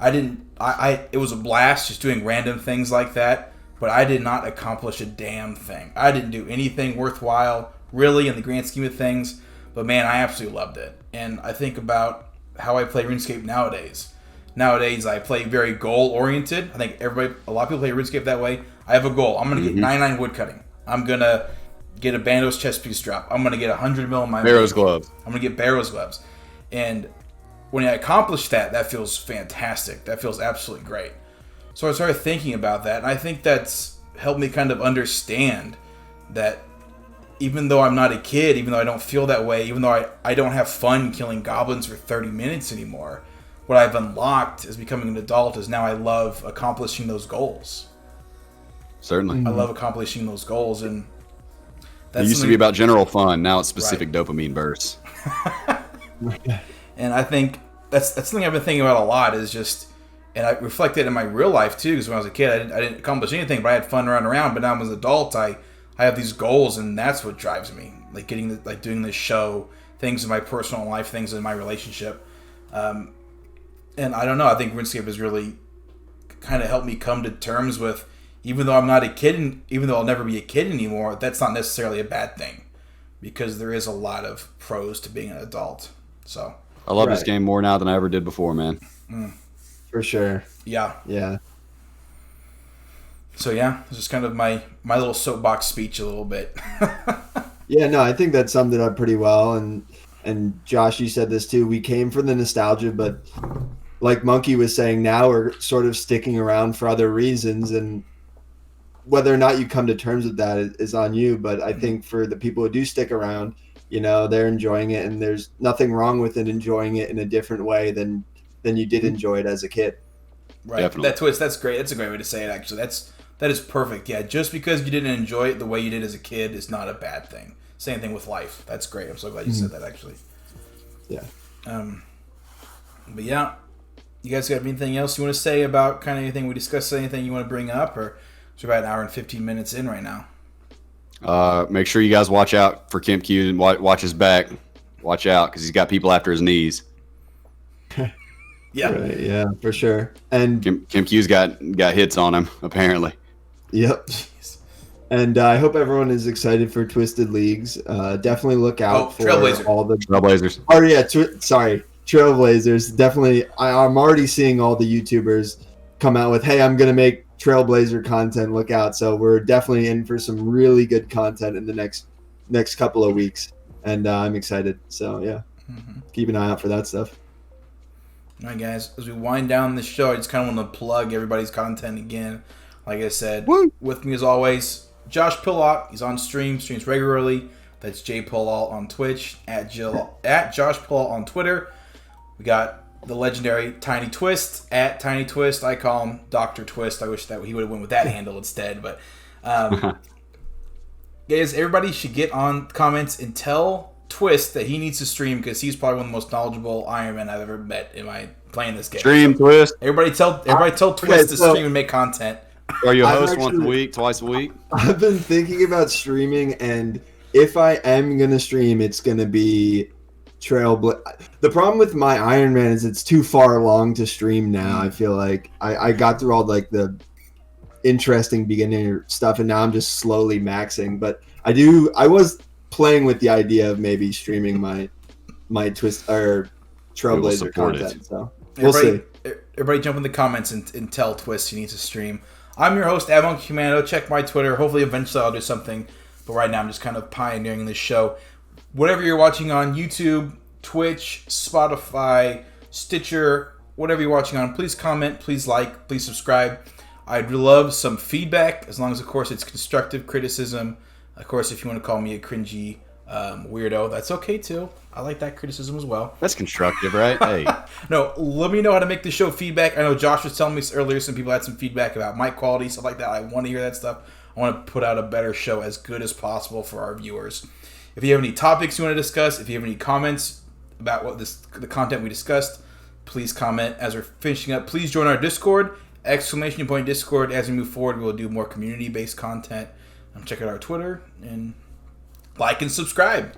S1: It was a blast just doing random things like that, but I did not accomplish a damn thing. I didn't do anything worthwhile, really, in the grand scheme of things, but man, I absolutely loved it. And I think about how I play RuneScape nowadays. Nowadays, I play very goal-oriented. I think a lot of people play RuneScape that way. I have a goal. I'm going to get 99 woodcutting. I'm going to get a Bandos chest piece drop. I'm going to get 100 mil in my
S3: Barrow's gloves.
S1: I'm going to get Barrow's gloves. And when I accomplish that, that feels fantastic. That feels absolutely great. So I started thinking about that, and I think that's helped me kind of understand that even though I'm not a kid, even though I don't feel that way, even though I don't have fun killing goblins for 30 minutes anymore, what I've unlocked as becoming an adult is now I love accomplishing those goals.
S3: Certainly.
S1: I love accomplishing those goals, and
S3: it used to be about general fun. Now it's specific dopamine bursts.
S1: And I think that's something I've been thinking about a lot, is just, and I reflected in my real life too, because when I was a kid, I didn't accomplish anything, but I had fun running around. But now as an adult, I have these goals, and that's what drives me. Like doing this show, things in my personal life, things in my relationship. And I don't know, I think RuneScape has really kind of helped me come to terms with, even though I'm not a kid, and even though I'll never be a kid anymore, that's not necessarily a bad thing, because there is a lot of pros to being an adult. So
S3: I love this game more now than I ever did before, man.
S2: For sure.
S1: Yeah.
S2: Yeah.
S1: So yeah, it's just kind of my little soapbox speech a little bit.
S2: Yeah, no, I think that summed it up pretty well. And Josh, you said this too. We came from the nostalgia, but like Monkey was saying, now we're sort of sticking around for other reasons, and whether or not you come to terms with that is on you. But I think for the people who do stick around, they're enjoying it, and there's nothing wrong with it, enjoying it in a different way than you did enjoy it as a kid.
S1: Right.
S3: Definitely.
S1: That's great. That's a great way to say it, actually. That is perfect. Yeah, just because you didn't enjoy it the way you did as a kid is not a bad thing. Same thing with life. That's great. I'm so glad you said that, actually.
S2: Yeah.
S1: But yeah, you guys got anything else you want to say about kind of anything we discussed? Anything you want to bring up, or it's about an hour and 15 minutes in right now?
S3: Make sure you guys watch out for Kemp Q and watch his back. Watch out, because he's got people after his knees.
S1: Yeah.
S2: Right, yeah, for sure. And
S3: Kemp Q's got hits on him, apparently.
S2: Yep.
S1: Jeez.
S2: And I hope everyone is excited for Twisted Leagues. Definitely look out for
S1: Trailblazer.
S2: all the
S3: Trailblazers.
S2: Oh yeah, sorry, Trailblazers. Definitely, I'm already seeing all the YouTubers come out with, "Hey, I'm gonna make Trailblazer content. Look out!" So we're definitely in for some really good content in the next couple of weeks, and I'm excited. So yeah, keep an eye out for that stuff.
S1: All right, guys. As we wind down the show, I just kind of want to plug everybody's content again. Like I said, with me as always, Josh Pillot. He's on streams regularly. That's J Pillot on Twitch, at Josh Pillot on Twitter. We got the legendary Tiny Twist, at Tiny Twist. I call him Dr. Twist. I wish that he would have went with that handle instead. But guys, everybody should get on comments and tell Twist that he needs to stream because he's probably one of the most knowledgeable Iron Men I've ever met in my playing this game.
S3: Stream, Twist.
S1: Everybody tell Twist to stream and make content.
S3: Are you a host once a week, twice a week?
S2: I've been thinking about streaming, and if I am gonna stream, it's gonna be The problem with my Iron Man is it's too far along to stream now. I feel like I got through all like the interesting beginner stuff, and now I'm just slowly maxing. But I was playing with the idea of maybe streaming my Twist or Trailblazer content. So we'll see.
S1: Everybody jump in the comments and tell Twist he needs to stream. I'm your host, Avon Commando. Check my Twitter. Hopefully, eventually, I'll do something. But right now, I'm just kind of pioneering this show. Whatever you're watching on YouTube, Twitch, Spotify, Stitcher, whatever you're watching on, please comment, please like, please subscribe. I'd love some feedback, as long as, of course, it's constructive criticism. Of course, if you want to call me a cringy weirdo, that's okay, too. I like that criticism as well.
S3: That's constructive, right? Hey.
S1: No, let me know how to make the show feedback. I know Josh was telling me earlier some people had some feedback about mic quality, stuff like that. I want to hear that stuff. I want to put out a better show as good as possible for our viewers. If you have any topics you want to discuss, if you have any comments about the content we discussed, please comment. As we're finishing up, please join our Discord, !Discord. As we move forward, we'll do more community-based content. Check out our Twitter and like and subscribe.